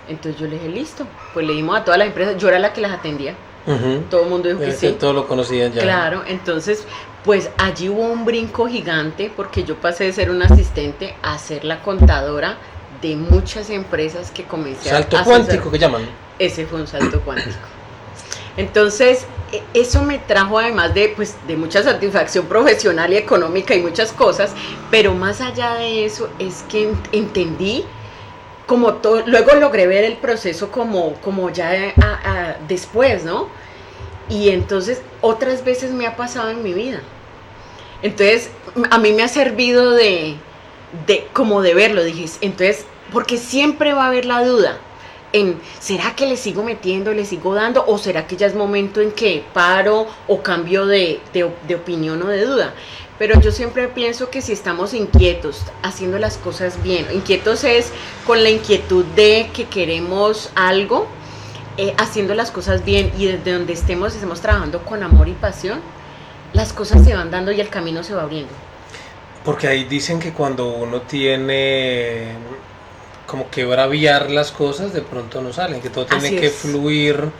Entonces yo le dije, listo, pues le dimos a todas las empresas, yo era la que las atendía. Uh-huh. Todo el mundo dijo que sí. Todos lo conocían ya. Claro, entonces pues allí hubo un brinco gigante porque yo pasé de ser una asistente a ser la contadora de muchas empresas que comencé salto a cuántico que llaman. Ese fue un salto cuántico. Entonces eso me trajo además de mucha satisfacción profesional y económica y muchas cosas, pero más allá de eso es que entendí como todo, luego logré ver el proceso como ya después, ¿no? Y entonces otras veces me ha pasado en mi vida. Entonces a mí me ha servido de verlo, dije, entonces, porque siempre va a haber la duda ¿será que le sigo metiendo, le sigo dando? ¿O será que ya es momento en que paro o cambio de opinión o de duda? Pero yo siempre pienso que si estamos inquietos, haciendo las cosas bien, inquietos es con la inquietud de que queremos algo, haciendo las cosas bien y desde donde estemos trabajando con amor y pasión, las cosas se van dando y el camino se va abriendo. Porque ahí dicen que cuando uno tiene como que braviar las cosas, de pronto no salen, que todo tiene que fluir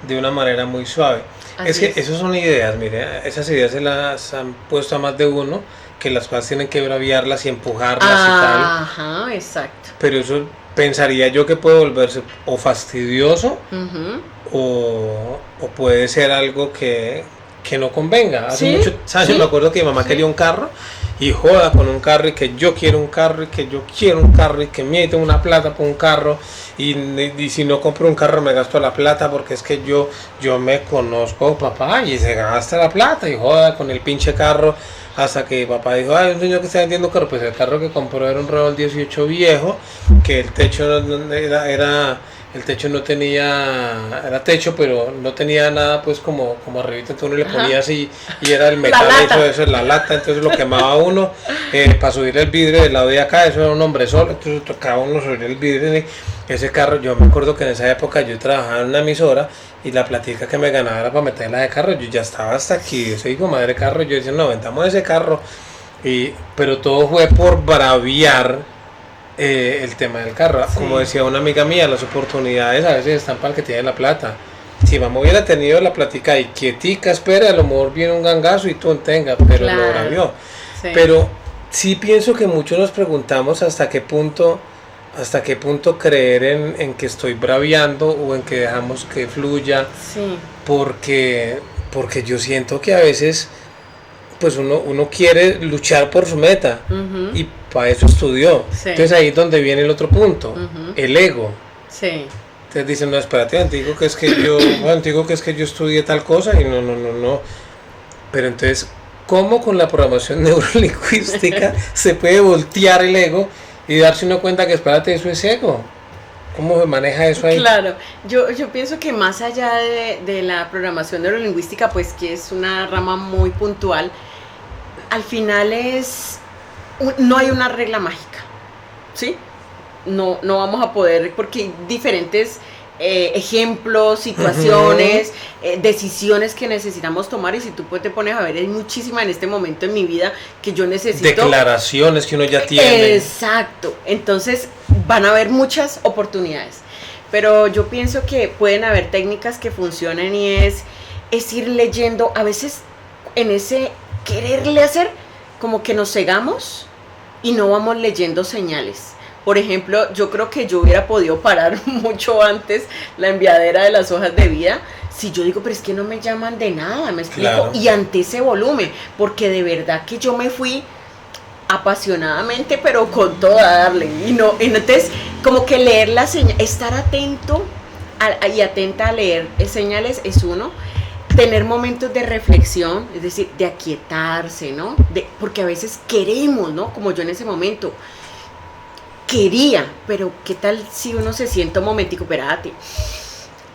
de una manera muy suave. Es que esas son ideas, mire, esas ideas se las han puesto a más de uno, que las cosas tienen que braviarlas y empujarlas y tal. Ajá, exacto. Pero eso pensaría yo que puede volverse o fastidioso o puede ser algo que no convenga. Hace muchos años me acuerdo que mi mamá quería un carro y joda con un carro y que yo quiero un carro y que yo quiero un carro y que me meto una plata por un carro y si no compro un carro me gasto la plata porque es que yo me conozco, papá, y se gasta la plata y joda con el pinche carro hasta que papá dijo, hay un señor que está vendiendo un carro. Pues el carro que compró era un Renault 18 viejo, que el techo el techo no tenía, era techo, pero no tenía nada pues como arribita, entonces uno le ponía así y era el metal, eso es la lata, entonces lo quemaba uno para subir el vidrio del lado de acá, eso era un hombre solo, entonces tocaba uno subir el vidrio. Ese carro, yo me acuerdo que en esa época yo trabajaba en una emisora y la platica que me ganaba era para meterla de carro, yo ya estaba hasta aquí, ese hijo madre carro, yo decía, no, vendamos ese carro, pero todo fue por braviar el tema del carro. Como decía una amiga mía, las oportunidades a veces están para el que tiene la plata. Si mamá hubiera tenido la plática y quietica, espera, a lo mejor viene un gangazo y tú tengas, pero lo bravió. Pero sí pienso que muchos nos preguntamos hasta qué punto creer en que estoy braviando o en que dejamos que fluya, porque yo siento que a veces pues uno quiere luchar por su meta y para eso estudió. Entonces ahí es donde viene el otro punto, el ego. Entonces dicen, no, espérate, digo que es que yo estudié tal cosa y no. Pero entonces, ¿cómo con la programación neurolingüística se puede voltear el ego y darse uno cuenta que, espérate, eso es ego? ¿Cómo se maneja eso ahí? Claro, yo pienso que más allá de la programación neurolingüística, pues que es una rama muy puntual, al final no hay una regla mágica, ¿sí? No vamos a poder, porque hay diferentes ejemplos, situaciones, decisiones que necesitamos tomar, y si tú te pones a ver, hay muchísimas en este momento en mi vida que yo necesito. Declaraciones que uno ya tiene. Exacto, entonces van a haber muchas oportunidades, pero yo pienso que pueden haber técnicas que funcionen y es ir leyendo, a veces en ese quererle hacer, como que nos cegamos y no vamos leyendo señales. Por ejemplo, yo creo que yo hubiera podido parar mucho antes la enviadera de las hojas de vida si yo digo, pero es que no me llaman de nada, me explico, claro. Y ante ese volumen, porque de verdad que yo me fui apasionadamente, pero con todo a darle, y entonces como que leer las señales, estar atento y atenta a leer señales es uno. Tener momentos de reflexión, es decir, de aquietarse, ¿no? Porque a veces queremos, ¿no? Como yo en ese momento quería, pero ¿qué tal si uno se sienta un momentico, espérate,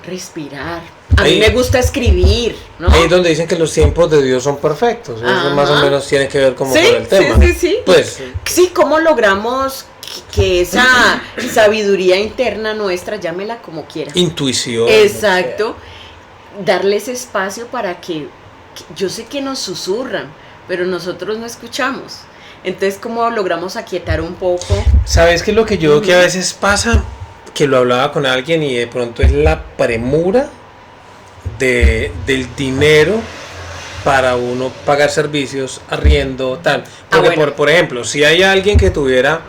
respirar? A mí me gusta escribir, ¿no? Ahí es donde dicen que los tiempos de Dios son perfectos. Eso más o menos tiene que ver como con el tema. Sí. Pues, sí, ¿cómo logramos que esa sabiduría interna nuestra, llámela como quiera? Intuición. Exacto. Darles espacio para que yo sé que nos susurran, pero nosotros no escuchamos. Entonces, ¿cómo logramos aquietar un poco? ¿Sabes qué es lo que yo veo que a veces pasa? Que lo hablaba con alguien y de pronto es la premura del dinero para uno pagar servicios, arriendo, tal. Porque, por ejemplo, si hay alguien que tuviera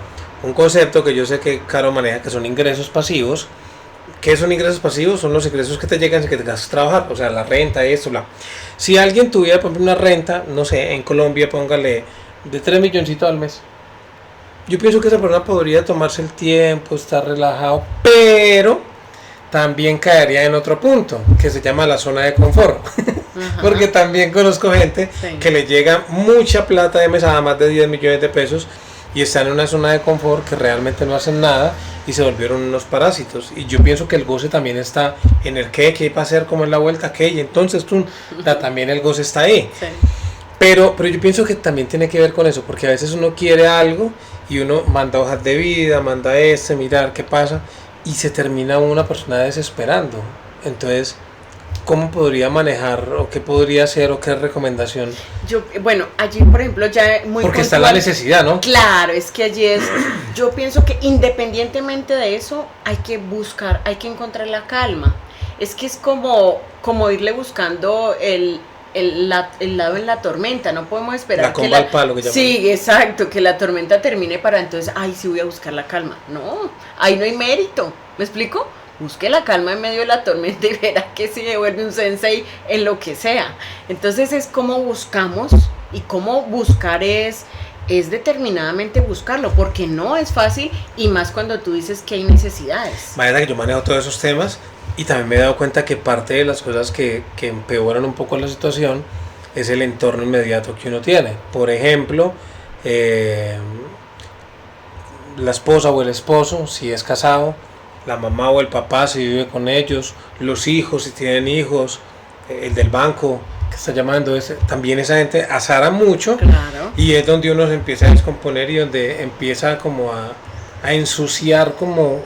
un concepto que yo sé que Caro maneja, que son ingresos pasivos. ¿Qué son ingresos pasivos? Son los ingresos que te llegan sin que tengas que trabajar, o sea, la renta, esto, bla. Si alguien tuviera, por ejemplo, una renta, no sé, en Colombia, póngale, de 3 milloncitos al mes, yo pienso que esa persona podría tomarse el tiempo, estar relajado, pero también caería en otro punto, que se llama la zona de confort. Porque también conozco gente que le llega mucha plata de mesada, más de 10 millones de pesos, y están en una zona de confort que realmente no hacen nada y se volvieron unos parásitos. Y yo pienso que el goce también está en el qué va a hacer, cómo es la vuelta, qué, y entonces también el goce está ahí. Sí. Pero yo pienso que también tiene que ver con eso, porque a veces uno quiere algo y uno manda hojas de vida, manda mirar qué pasa, y se termina una persona desesperando. Entonces, ¿cómo podría manejar o qué podría hacer o qué recomendación? Bueno, allí por ejemplo ya muy porque está la necesidad, ¿no? Claro, es que allí yo pienso que independientemente de eso hay que buscar, hay que encontrar la calma. Es que es como irle buscando el lado en la tormenta, no podemos esperar la comba al palo que llaman. Sí, exacto, que la tormenta termine para entonces, sí voy a buscar la calma. No, ahí no hay mérito, ¿me explico? Busque la calma en medio de la tormenta y verá que se devuelve un sensei en lo que sea. Entonces es como buscamos, y cómo buscar es determinadamente buscarlo, porque no es fácil, y más cuando tú dices que hay necesidades. Imagina que yo manejo todos esos temas y también me he dado cuenta que parte de las cosas que empeoran un poco la situación es el entorno inmediato que uno tiene. Por ejemplo, la esposa o el esposo, si es casado, la mamá o el papá si vive con ellos, los hijos si tienen hijos, el del banco que está llamando, también esa gente azara mucho. Claro. Y es donde uno se empieza a descomponer y donde empieza como a ensuciar como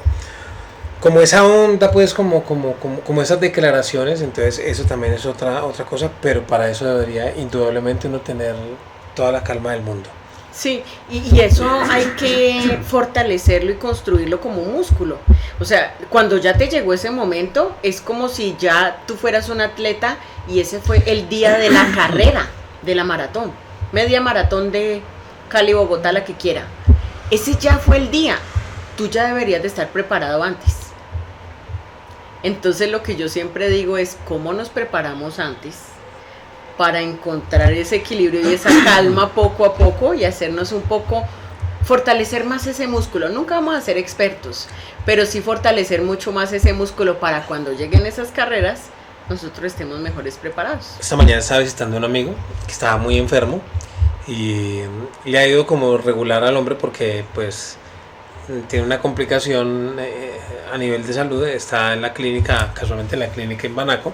esa onda, pues como esas declaraciones. Entonces eso también es otra cosa, pero para eso debería indudablemente uno tener toda la calma del mundo. Sí, y eso hay que fortalecerlo y construirlo como un músculo. O sea, cuando ya te llegó ese momento, es como si ya tú fueras un atleta y ese fue el día de la carrera, de la maratón, media maratón de Cali-Bogotá, la que quiera. Ese ya fue el día, tú ya deberías de estar preparado antes. Entonces lo que yo siempre digo es, ¿cómo nos preparamos antes para encontrar ese equilibrio y esa calma poco a poco y hacernos un poco, fortalecer más ese músculo? Nunca vamos a ser expertos, pero sí fortalecer mucho más ese músculo para cuando lleguen esas carreras, nosotros estemos mejores preparados. Esta mañana estaba visitando a un amigo que estaba muy enfermo y le ha ido como regular al hombre porque pues tiene una complicación a nivel de salud, está en la clínica, casualmente en la clínica en Banaco.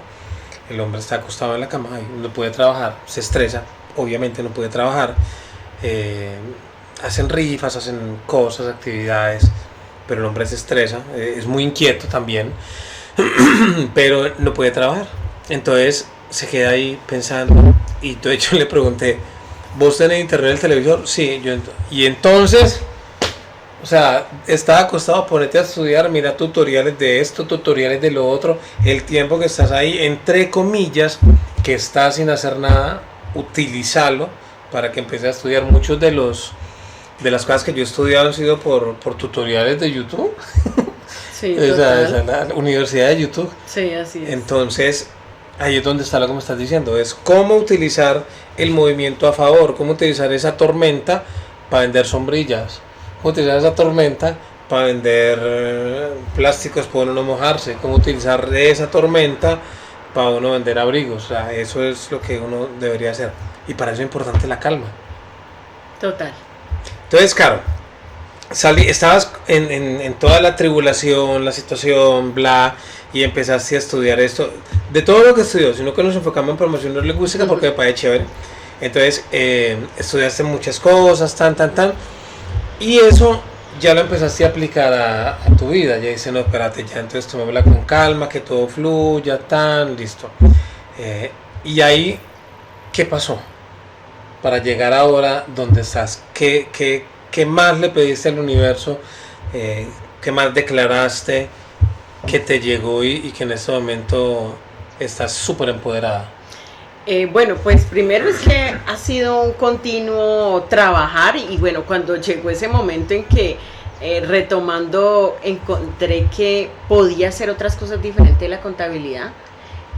El hombre está acostado en la cama y no puede trabajar, se estresa, obviamente no puede trabajar, hacen rifas, hacen cosas, actividades, pero el hombre se estresa, es muy inquieto también, pero no puede trabajar. Entonces se queda ahí pensando, y de hecho le pregunté, ¿vos tenés internet en el televisor? Sí, y entonces... O sea, estás acostado, ponete a estudiar, mira tutoriales de esto, tutoriales de lo otro. El tiempo que estás ahí, entre comillas, que estás sin hacer nada, utilízalo para que empieces a estudiar. Muchos de las cosas que yo he estudiado han sido por tutoriales de YouTube. Sí, esa la universidad de YouTube. Sí, así es. Entonces, ahí es donde está lo que me estás diciendo. Es cómo utilizar el movimiento a favor, cómo utilizar esa tormenta para vender sombrillas. Cómo utilizar esa tormenta para vender plásticos para uno no mojarse, cómo utilizar esa tormenta para uno vender abrigos. O sea, eso es lo que uno debería hacer, y para eso es importante la calma. Total. Entonces, Caro, estabas en toda la tribulación, la situación, bla, y empezaste a estudiar esto, de todo lo que estudió, sino que nos enfocamos en promoción neurolingüística porque me parece chévere. Entonces, estudiaste muchas cosas, tan, y eso ya lo empezaste a aplicar a tu vida. Ya dices, no, espérate, ya entonces tomémosla con calma, que todo fluya, listo. Y ahí, ¿qué pasó? Para llegar ahora donde estás, ¿qué más le pediste al universo? ¿Qué más declaraste que te llegó y que en este momento estás súper empoderada? Bueno, pues primero es que ha sido un continuo trabajar y bueno, cuando llegó ese momento en que retomando encontré que podía hacer otras cosas diferentes de la contabilidad,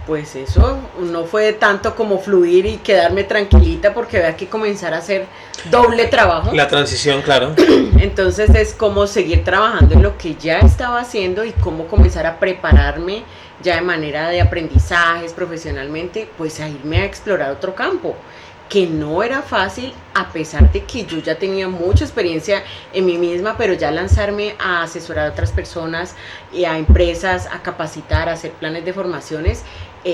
pues eso no fue tanto como fluir y quedarme tranquilita porque había que comenzar a hacer doble trabajo. La transición, claro. Entonces es como seguir trabajando en lo que ya estaba haciendo y cómo comenzar a prepararme ya de manera de aprendizajes profesionalmente, pues a irme a explorar otro campo. que no era fácil, a pesar de que yo ya tenía mucha experiencia en mí misma, pero ya lanzarme a asesorar a otras personas y a empresas, a capacitar, a hacer planes de formaciones,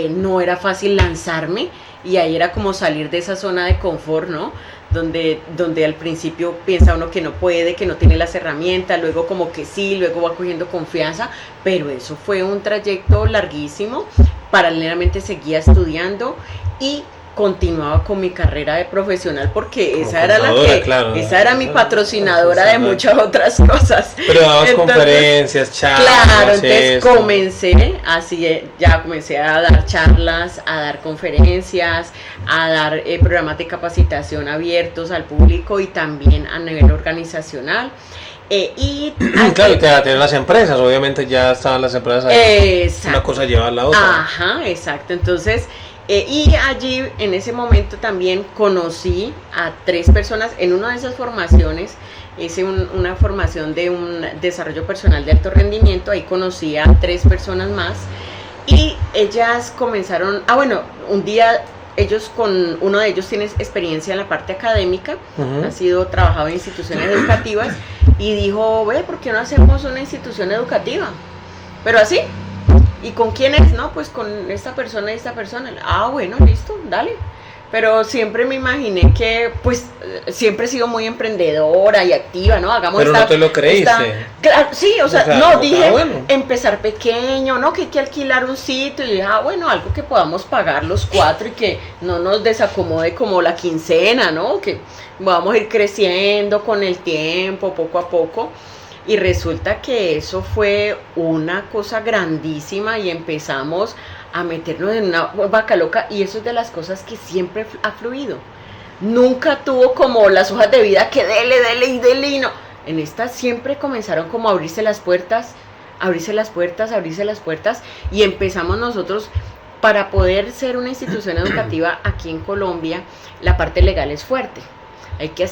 no era fácil lanzarme, y ahí era como salir de esa zona de confort, ¿no? Donde al principio piensa uno que no puede, que no tiene las herramientas, luego como que sí, luego va cogiendo confianza, pero eso fue un trayecto larguísimo. Paralelamente seguía estudiando y continuaba con mi carrera de profesional, porque Como esa era claro, esa era mi patrocinadora de muchas otras cosas. Pero dabas Entonces, conferencias, charlas. claro, entonces comencé a dar charlas, a dar conferencias, a dar programas de capacitación abiertos al público y también a nivel organizacional. Claro, y te atendían las empresas, obviamente ya estaban las empresas ahí. Una cosa lleva a la otra. Ajá, exacto. Entonces, y allí en ese momento también conocí a 3 personas en una de esas formaciones. Hice una formación de un desarrollo personal de alto rendimiento. Ahí conocí a 3 personas más y ellas comenzaron, un día uno de ellos tiene experiencia en la parte académica, ha sido trabajado en instituciones educativas, y dijo, ¿por qué no hacemos una institución educativa? Pero así. ¿Y con quién es? No, pues con esta persona y esta persona. Bueno, listo, dale. Pero siempre me imaginé que, pues, siempre he sido muy emprendedora y activa, ¿no? Pero no te lo creíste. Claro, sí, dije, empezar pequeño, ¿no? Que hay que alquilar un sitio, y dije, algo que podamos pagar los 4 y que no nos desacomode como la quincena, ¿no? Que vamos a ir creciendo con el tiempo, poco a poco. Y resulta que eso fue una cosa grandísima, y empezamos a meternos en una vaca loca, y eso es de las cosas que siempre ha fluido. Nunca tuvo como las hojas de vida que dele, y no. En estas siempre comenzaron como a abrirse las puertas, y empezamos nosotros. Para poder ser una institución educativa aquí en Colombia, la parte legal es fuerte. Hay que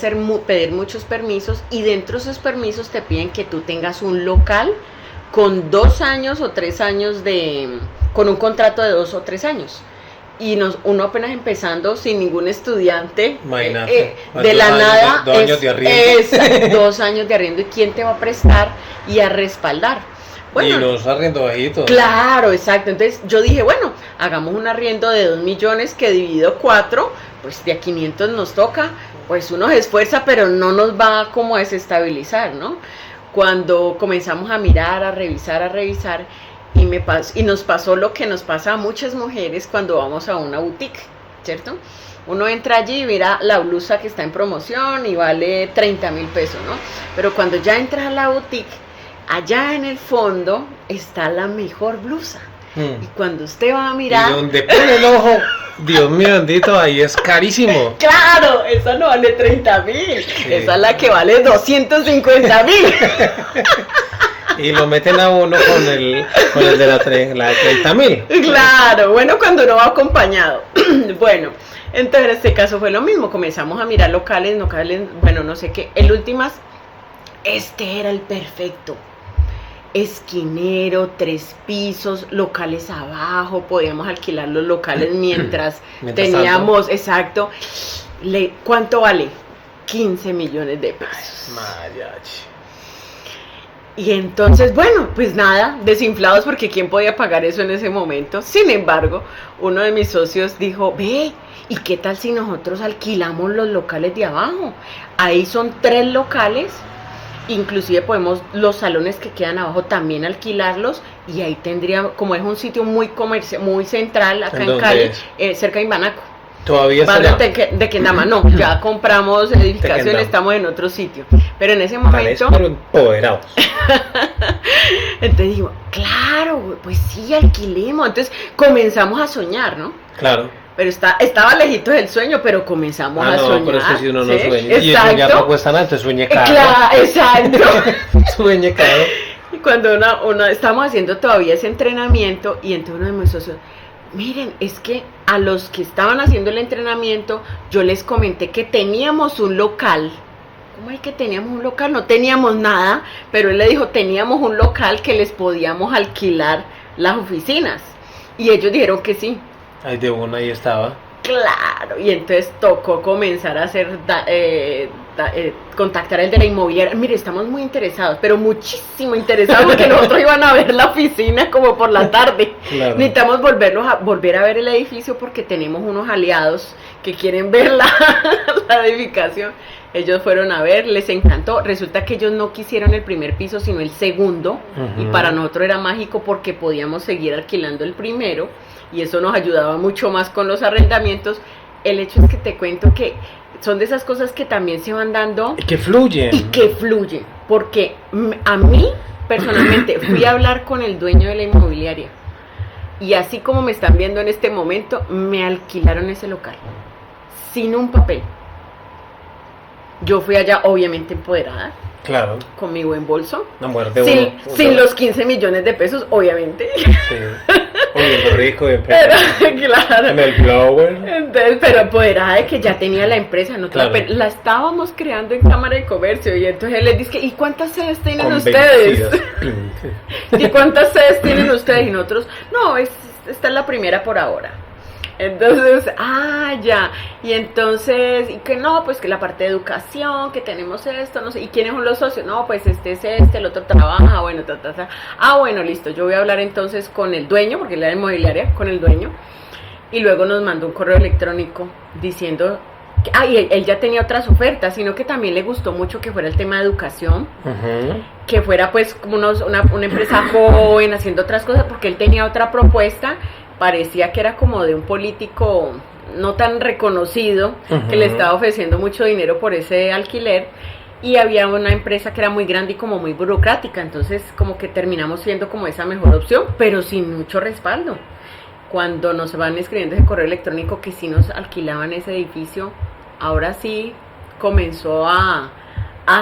pedir muchos permisos, y dentro de esos permisos te piden que tú tengas un local con 2 años o 3 años con un contrato de 2 o 3 años. Y uno apenas empezando, sin ningún estudiante, de la nada, 2 años de arriendo. 2 años de arriendo, ¿y quién te va a prestar y a respaldar? Y los arriendo bajitos. Claro, exacto. Entonces yo dije, hagamos un arriendo de 2 millones que dividido 4, pues de a 500 nos toca. Pues uno se esfuerza, pero no nos va como a desestabilizar, ¿no? Cuando comenzamos a mirar, a revisar, y nos pasó lo que nos pasa a muchas mujeres cuando vamos a una boutique, ¿cierto? Uno entra allí y mira la blusa que está en promoción y vale 30,000 pesos, ¿no? Pero cuando ya entras a la boutique, allá en el fondo está la mejor blusa. Y cuando usted va a mirar... Y donde pone el ojo, Dios mío bendito, ahí es carísimo. Claro, esa no vale 30,000, sí. Esa es la que vale 250,000. Y lo meten a uno con el de la de 30,000. Claro, cuando uno va acompañado. Entonces en este caso fue lo mismo, comenzamos a mirar locales, no sé qué. El últimas, este era el perfecto. Esquinero, 3 pisos, locales abajo, podíamos alquilar los locales mientras teníamos, tanto. Exacto. ¿Cuánto vale? 15 millones de pesos. Mariachi. Y entonces, pues nada, desinflados, porque ¿quién podía pagar eso en ese momento? Sin embargo, uno de mis socios dijo, ¿y qué tal si nosotros alquilamos los locales de abajo? Ahí son 3 locales. Inclusive podemos los salones que quedan abajo también alquilarlos, y ahí tendría, como es un sitio muy comercial, muy central acá en Cali, cerca de Imbanaco. Todavía está de Kendama, no, ya compramos edificación, estamos en otro sitio, pero en ese momento... Pero empoderados. Entonces digo, claro, pues sí, alquilemos. Entonces comenzamos a soñar, ¿no? Claro. Pero estaba lejito del sueño, pero comenzamos a soñar. Pero es que si uno no sueña, exacto. Y soñar no cuesta nada, entonces sueñe caro. Claro, exacto. Sueñe caro. Y cuando uno estamos haciendo todavía ese entrenamiento, y entonces uno de mis socios, miren, es que a los que estaban haciendo el entrenamiento, yo les comenté que teníamos un local. ¿Cómo es que teníamos un local? No teníamos nada, pero él le dijo, teníamos un local que les podíamos alquilar las oficinas. Y ellos dijeron que sí. Ahí de una, ahí estaba. Claro, y entonces tocó comenzar a hacer, contactar el de la inmobiliaria. Mire, estamos muy interesados, pero muchísimo interesados, porque nosotros iban a ver la oficina como por la tarde. Claro. Necesitamos volver a ver el edificio porque tenemos unos aliados que quieren ver la edificación. Ellos fueron a ver, les encantó. Resulta que ellos no quisieron el primer piso, sino el segundo. Y para nosotros era mágico porque podíamos seguir alquilando el primero. Y eso nos ayudaba mucho más con los arrendamientos. El hecho es que te cuento que son de esas cosas que también se van dando. Y que fluyen. Y que fluyen. Porque a mí, personalmente, fui a hablar con el dueño de la inmobiliaria. Y así como me están viendo en este momento, me alquilaron ese local. Sin un papel. Yo fui allá, obviamente, empoderada. Claro. Con mi buen bolso. No, muerte sin los 15 millones de pesos, obviamente. Sí. Oliendo rico, bien Pero, claro. En el blower. Entonces, pero empoderada de que ya tenía la empresa, no Claro. la estábamos creando en Cámara de Comercio. Y entonces él les dice, ¿y cuántas sedes tienen ustedes? ¿Y cuántas sedes tienen ustedes? Y nosotros, no, esta es la primera por ahora. Entonces, ya, y entonces, y que no, pues que la parte de educación, que tenemos esto, no sé, ¿y quiénes son los socios? No, pues este es el otro trabaja, bueno, bueno, listo, yo voy a hablar entonces con el dueño, porque él era inmobiliaria, con el dueño, y luego nos mandó un correo electrónico diciendo, y él ya tenía otras ofertas, sino que también le gustó mucho que fuera el tema de educación, que fuera pues como una empresa joven, haciendo otras cosas, porque él tenía otra propuesta. Parecía que era como de un político no tan reconocido, que le estaba ofreciendo mucho dinero por ese alquiler, y había una empresa que era muy grande y como muy burocrática, entonces como que terminamos siendo como esa mejor opción, pero sin mucho respaldo. Cuando nos van escribiendo ese correo electrónico que sí nos alquilaban ese edificio, ahora sí comenzó a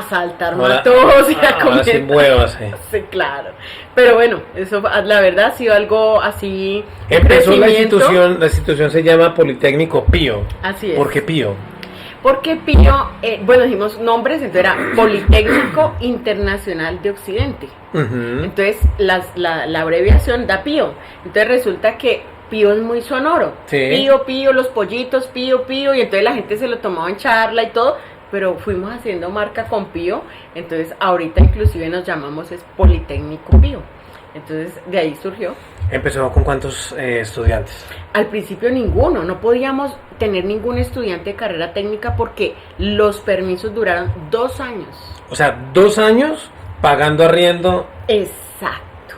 saltar matos y a comentar. Sí, claro. Pero bueno, eso la verdad ha sido algo así. Empezó la institución se llama Politécnico Pío. Así es. ¿Por qué Pío? Porque Pío, bueno, dijimos nombres, entonces era Politécnico Internacional de Occidente. Entonces la abreviación da Pío. Entonces resulta que Pío es muy sonoro. Sí. Pío, Pío, los pollitos, Pío, Pío, y entonces la gente se lo tomaba en charla y todo. Pero fuimos haciendo marca con Pío, entonces ahorita inclusive nos llamamos es Politécnico Pío. Entonces de ahí surgió. ¿Empezó con cuántos estudiantes? Al principio ninguno, no podíamos tener ningún estudiante de carrera técnica porque los permisos duraron 2 años. O sea, 2 años pagando arriendo. Exacto,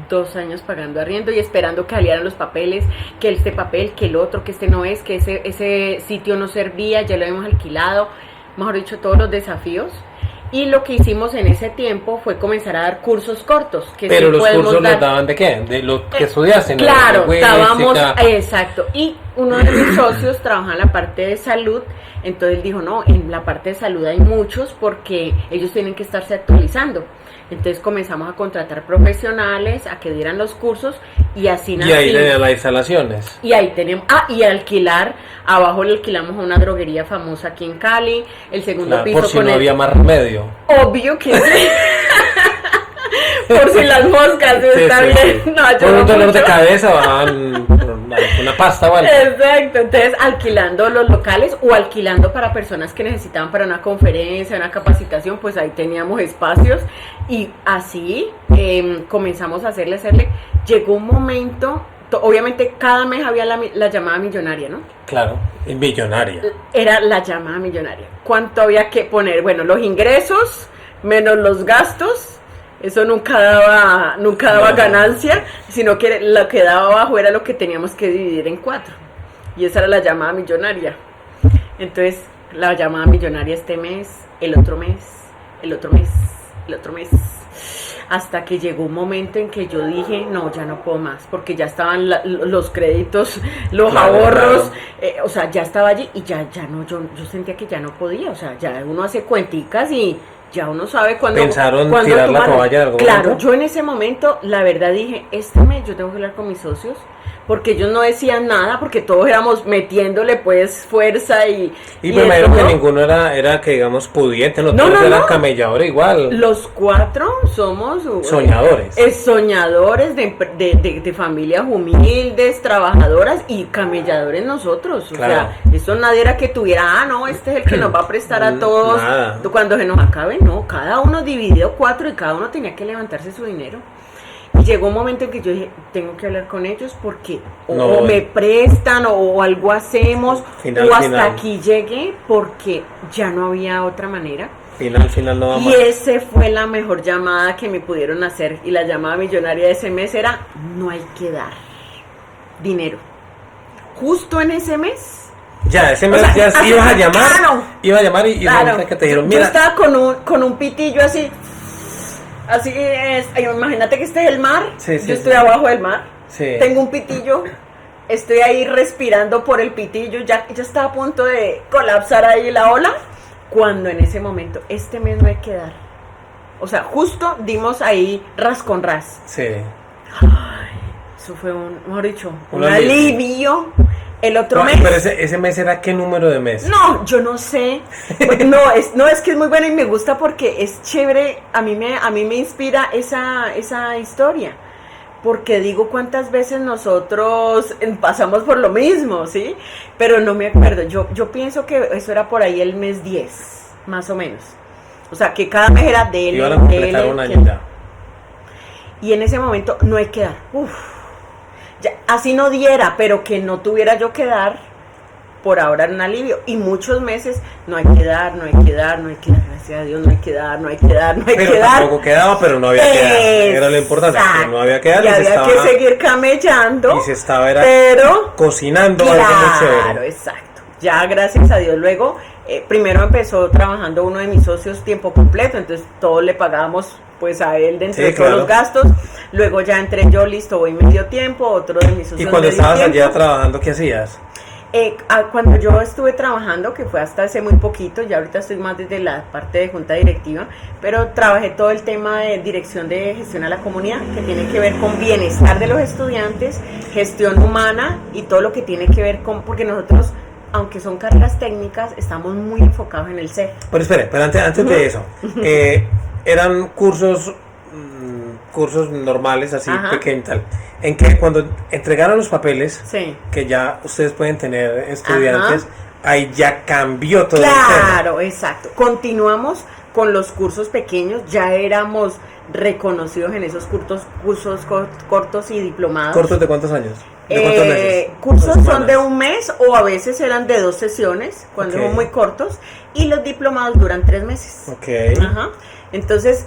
2 años pagando arriendo y esperando que salieran los papeles, que este papel, que el otro, que este no es, que ese sitio no servía, ya lo habíamos alquilado. Mejor dicho, todos los desafíos. Y lo que hicimos en ese tiempo fue comenzar a dar cursos cortos. Pero sí, los cursos los daban ¿de qué? De lo que estudiasen. Claro, estábamos, exacto. Y uno de mis socios trabaja en la parte de salud. Entonces él dijo, no, en la parte de salud hay muchos porque ellos tienen que estarse actualizando. Entonces comenzamos a contratar profesionales a que dieran los cursos y así nacimos. Y ahí tenían las instalaciones. Y ahí tenemos, y alquilar, abajo le alquilamos a una droguería famosa aquí en Cali, el segundo piso por si no había más remedio. Obvio que sí. Por si las moscas, está bien. No, por un dolor de cabeza van una pasta o algo. Exacto, entonces alquilando los locales o alquilando para personas que necesitaban para una conferencia, una capacitación, pues ahí teníamos espacios y así comenzamos a hacerle. Llegó un momento, obviamente cada mes había la llamada millonaria, ¿no? Claro, millonaria. Era la llamada millonaria. ¿Cuánto había que poner? Bueno, los ingresos menos los gastos. Eso nunca daba ganancia, sino que lo que daba abajo era lo que teníamos que dividir en 4. Y esa era la llamada millonaria. Entonces, la llamada millonaria este mes, el otro mes, el otro mes, el otro mes. Hasta que llegó un momento en que yo dije, no, ya no puedo más, porque ya estaban los créditos, los ahorros, o sea, ya estaba allí y ya no, yo sentía que ya no podía, o sea, ya uno hace cuenticas y ya uno sabe cuándo. ¿Pensaron tirar la toalla de algún Claro, momento? yo en ese momento, la verdad dije, este mes yo tengo que hablar con mis socios, porque ellos no decían nada, porque todos éramos metiéndole pues fuerza y me imagino que ninguno era que digamos pudiente, no todos eran camelladores igual. Los 4 somos soñadores. Soñadores de familias humildes, trabajadoras y camelladores nosotros. Claro. O sea, eso nadie era que tuviera, no, este es el que nos va a prestar a todos. Nada. Cuando se nos acabe, no, cada uno dividió 4 y cada uno tenía que levantarse su dinero. Y llegó un momento en que yo dije, tengo que hablar con ellos porque o me prestan o algo hacemos o hasta aquí llegué, porque ya no había otra manera. Final no va más. Y esa fue la mejor llamada que me pudieron hacer, y la llamada millonaria de ese mes era: no hay que dar dinero. Justo en ese mes. Ya, ese mes ya ibas a llamar. Claro, iba a llamar y claro, que te dijeron, mira. Yo estaba con un pitillo así es, imagínate que este es el mar, yo estoy abajo del mar, tengo un pitillo, estoy ahí respirando por el pitillo, ya estaba a punto de colapsar ahí la ola, cuando en ese momento, este mes no hay que dar. O sea, justo dimos ahí ras con ras. Sí. Ay, eso fue mejor dicho, un alivio. El otro mes. Pero ese mes era ¿qué número de mes? No, yo no sé. Es que es muy bueno y me gusta porque es chévere. A mí me inspira esa historia. Porque digo cuántas veces nosotros pasamos por lo mismo, ¿sí? Pero no me acuerdo. Yo pienso que eso era por ahí el mes 10, más o menos. O sea, que cada mes era de iban a completar un año ya. Y en ese momento no hay que dar. Ya, así no diera, pero que no tuviera yo que dar, por ahora era un alivio. Y muchos meses no hay que dar, gracias a Dios, no hay que dar. Pero tampoco quedaba, pero no había que dar. Era lo importante, que no había que dar. Y había que seguir camellando. Y se estaba cocinando claro, algo muy chévere. Claro, exacto. Ya gracias a Dios luego, primero empezó trabajando uno de mis socios tiempo completo, entonces todos le pagábamos pues a él dentro de todos los gastos. Luego ya entré yo, listo, voy medio tiempo, otro de mis socios. ¿Y cuando estabas allá trabajando, qué hacías? Cuando yo estuve trabajando, que fue hasta hace muy poquito, ya ahorita estoy más desde la parte de junta directiva, pero trabajé todo el tema de dirección de gestión a la comunidad, que tiene que ver con bienestar de los estudiantes, gestión humana y todo lo que tiene que ver con, porque nosotros, aunque son carreras técnicas, estamos muy enfocados en el ser. Pero antes de eso, eran cursos normales, así pequeños, tal, en que cuando entregaron los papeles, que ya ustedes pueden tener estudiantes, ahí ya cambió todo. Claro, exacto. Continuamos con los cursos pequeños, ya éramos reconocidos en esos cursos cortos y diplomados. ¿Cortos de cuántos años? ¿De cuántos meses? Cursos son de un mes o a veces eran de 2 sesiones, cuando son muy cortos, y los diplomados duran 3 meses. Entonces,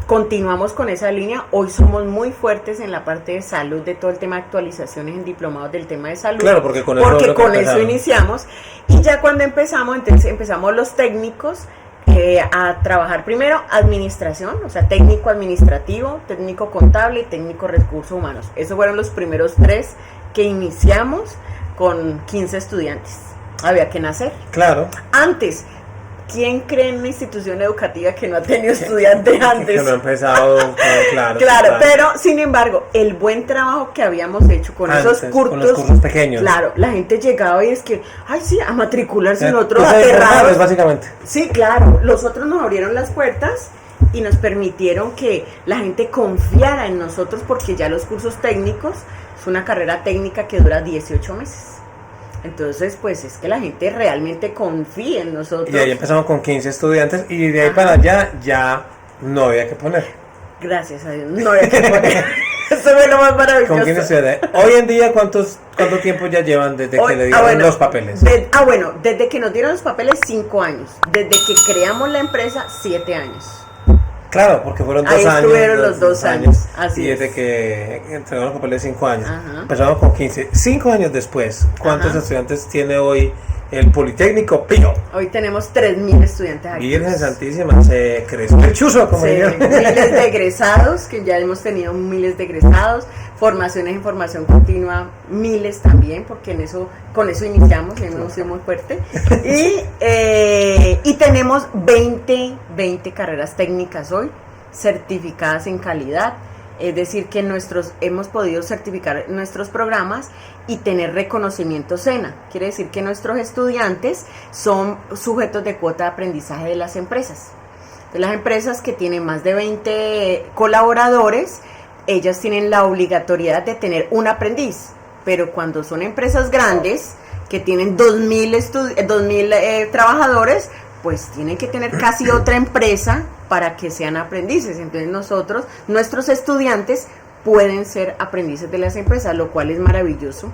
continuamos con esa línea. Hoy somos muy fuertes en la parte de salud, de todo el tema de actualizaciones en diplomados del tema de salud. Claro, porque con eso iniciamos. Y ya cuando empezamos, entonces empezamos los técnicos a trabajar primero administración, o sea, técnico administrativo, técnico contable y técnico recursos humanos. Esos fueron los primeros 3 que iniciamos con 15 estudiantes. Había que nacer. Claro. Antes, ¿quién cree en una institución educativa que no ha tenido estudiantes antes? Que no ha empezado, claro, pero sin embargo, el buen trabajo que habíamos hecho con esos cursos, con los cursos pequeños. Claro, la gente llegaba y es que, a matricularse en otros aterrados. Básicamente. Sí, claro, los otros nos abrieron las puertas y nos permitieron que la gente confiara en nosotros, porque ya los cursos técnicos es una carrera técnica que dura 18 meses. Entonces, pues es que la gente realmente confía en nosotros. Y ahí empezamos con 15 estudiantes y de ahí para allá ya no había que poner. Gracias a Dios, no había que poner. Eso fue lo más maravilloso. Con 15 estudiantes. Hoy en día, ¿cuánto tiempo ya llevan desde que le dieron los papeles? Desde que nos dieron los papeles, 5 años. Desde que creamos la empresa, 7 años. Claro, porque fueron 2 años. Ahí estuvieron los 2 años. Así y desde que entregamos los papeles 5 años. Empezamos con 15. 5 años después, ¿cuántos estudiantes tiene hoy el Politécnico Pío? Hoy tenemos 3.000 estudiantes aquí. Virgen Santísima, se creció el chuzo, como dirían. Miles de egresados, que ya hemos tenido miles de egresados. Formaciones en formación continua, miles también, porque con eso iniciamos, hemos sido muy fuerte. Y tenemos 20 carreras técnicas hoy, certificadas en calidad, Es decir, que hemos podido certificar nuestros programas y tener reconocimiento SENA. Quiere decir que nuestros estudiantes son sujetos de cuota de aprendizaje de las empresas. De las empresas que tienen más de 20 colaboradores, ellas tienen la obligatoriedad de tener un aprendiz. Pero cuando son empresas grandes, que tienen 2.000 trabajadores, pues tienen que tener casi otra empresa para que sean aprendices. Entonces nuestros estudiantes pueden ser aprendices de las empresas, lo cual es maravilloso.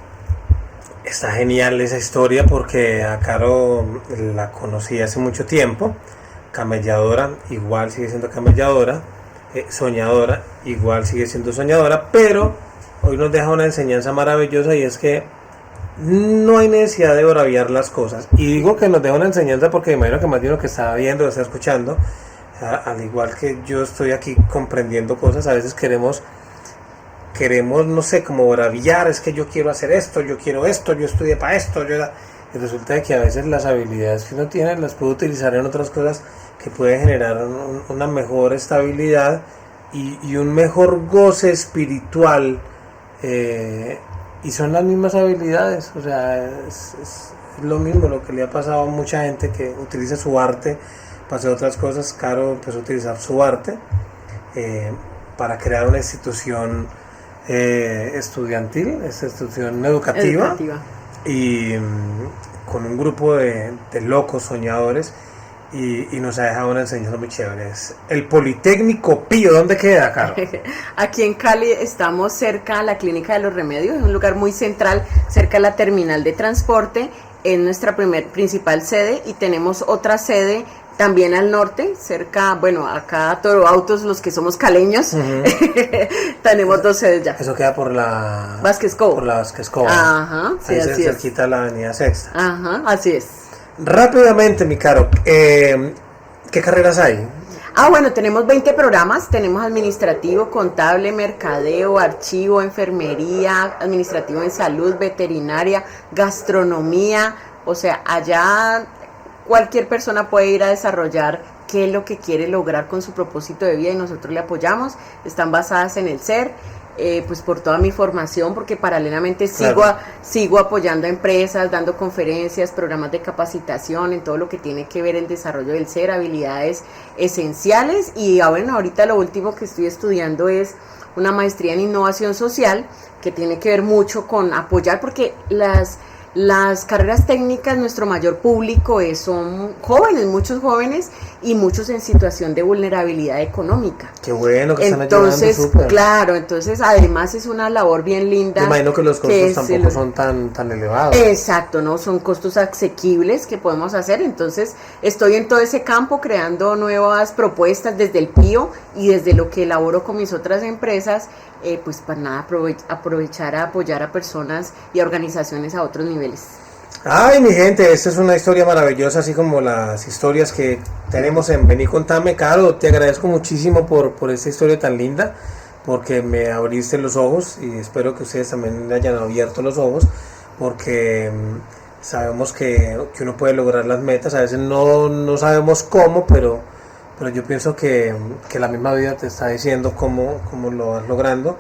Está genial esa historia porque a Caro la conocí hace mucho tiempo, camelladora, igual sigue siendo camelladora, soñadora, igual sigue siendo soñadora, pero hoy nos deja una enseñanza maravillosa y es que no hay necesidad de braviar las cosas. Y digo que nos deja una enseñanza porque me imagino que más de uno que está viendo, está escuchando, al igual que yo estoy aquí comprendiendo cosas, a veces queremos, no sé, como braviar, es que yo quiero hacer esto, yo quiero esto, yo estudié para esto, y resulta que a veces las habilidades que uno tiene las puede utilizar en otras cosas que puede generar una mejor estabilidad y un mejor goce espiritual, y son las mismas habilidades, o sea, es lo mismo lo que le ha pasado a mucha gente que utiliza su arte para hacer otras cosas. Caro empezó a utilizar su arte para crear una institución estudiantil, esta institución educativa. Y con un grupo de locos soñadores, y nos ha dejado una enseñanza muy chévere. Es el Politécnico Pío. ¿Dónde queda, Caro? Aquí en Cali estamos cerca a la Clínica de los Remedios, es un lugar muy central, cerca a la terminal de transporte, es nuestra principal sede, y tenemos otra sede también al norte, cerca, bueno, acá Toro Autos, los que somos caleños, tenemos 2 sedes ya. Eso queda por la Vázquez Cobo. Por la Vázquez Cobo. Ajá, sí, ahí así cerquita es. La avenida Sexta. Ajá, así es. Rápidamente, mi Caro, ¿qué carreras hay? Bueno, tenemos 20 programas, tenemos administrativo, contable, mercadeo, archivo, enfermería, administrativo en salud, veterinaria, gastronomía, o sea, allá cualquier persona puede ir a desarrollar qué es lo que quiere lograr con su propósito de vida y nosotros le apoyamos. Están basadas en el SER, pues por toda mi formación, porque paralelamente sigo apoyando a empresas, dando conferencias, programas de capacitación en todo lo que tiene que ver el desarrollo del SER, habilidades esenciales. Y bueno, ahorita lo último que estoy estudiando es una maestría en innovación social, que tiene que ver mucho con apoyar, porque las carreras técnicas, nuestro mayor público son jóvenes, muchos jóvenes y muchos en situación de vulnerabilidad económica. Qué bueno que están entonces, ayudando, súper. Claro, entonces además es una labor bien linda. Me imagino que los costos tampoco son tan elevados. Exacto, ¿no? Son costos asequibles que podemos hacer. Entonces estoy en todo ese campo creando nuevas propuestas desde el PIO y desde lo que elaboro con mis otras empresas, pues para nada aprovechar a apoyar a personas y a organizaciones a otros niveles. Ay, mi gente, esta es una historia maravillosa, así como las historias que tenemos en Vení Contame. Caro, te agradezco muchísimo por esta historia tan linda, porque me abriste los ojos y espero que ustedes también hayan abierto los ojos, porque sabemos que uno puede lograr las metas. A veces no sabemos cómo, pero yo pienso que la misma vida te está diciendo cómo lo vas logrando.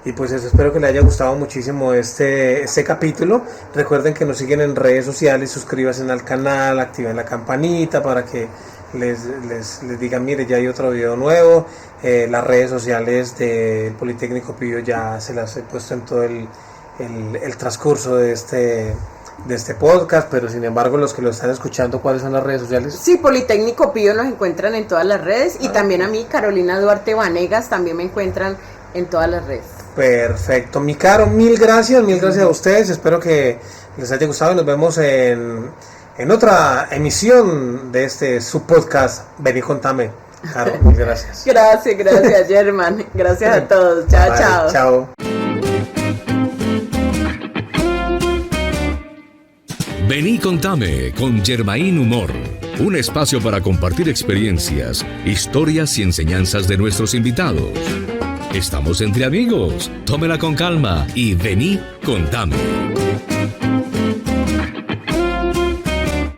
Y pues eso, espero que les haya gustado muchísimo este capítulo. Recuerden que nos siguen en redes sociales, suscríbanse al canal, activen la campanita para que les digan, mire, ya hay otro video nuevo. Las redes sociales del Politécnico Pío ya se las he puesto en todo el transcurso de este podcast, pero sin embargo los que lo están escuchando, ¿cuáles son las redes sociales? Sí, Politécnico Pío nos encuentran en todas las redes, y también a mí, Carolina Duarte Vanegas, también me encuentran en todas las redes. Perfecto, mi Caro, mil gracias a ustedes, espero que les haya gustado y nos vemos en otra emisión de su podcast, Vení Contame. Caro, mil gracias. Gracias, Germán, gracias a todos, chao. Vení Contame con Germain Humor, un espacio para compartir experiencias, historias y enseñanzas de nuestros invitados. Estamos entre amigos, tómela con calma y vení, contame.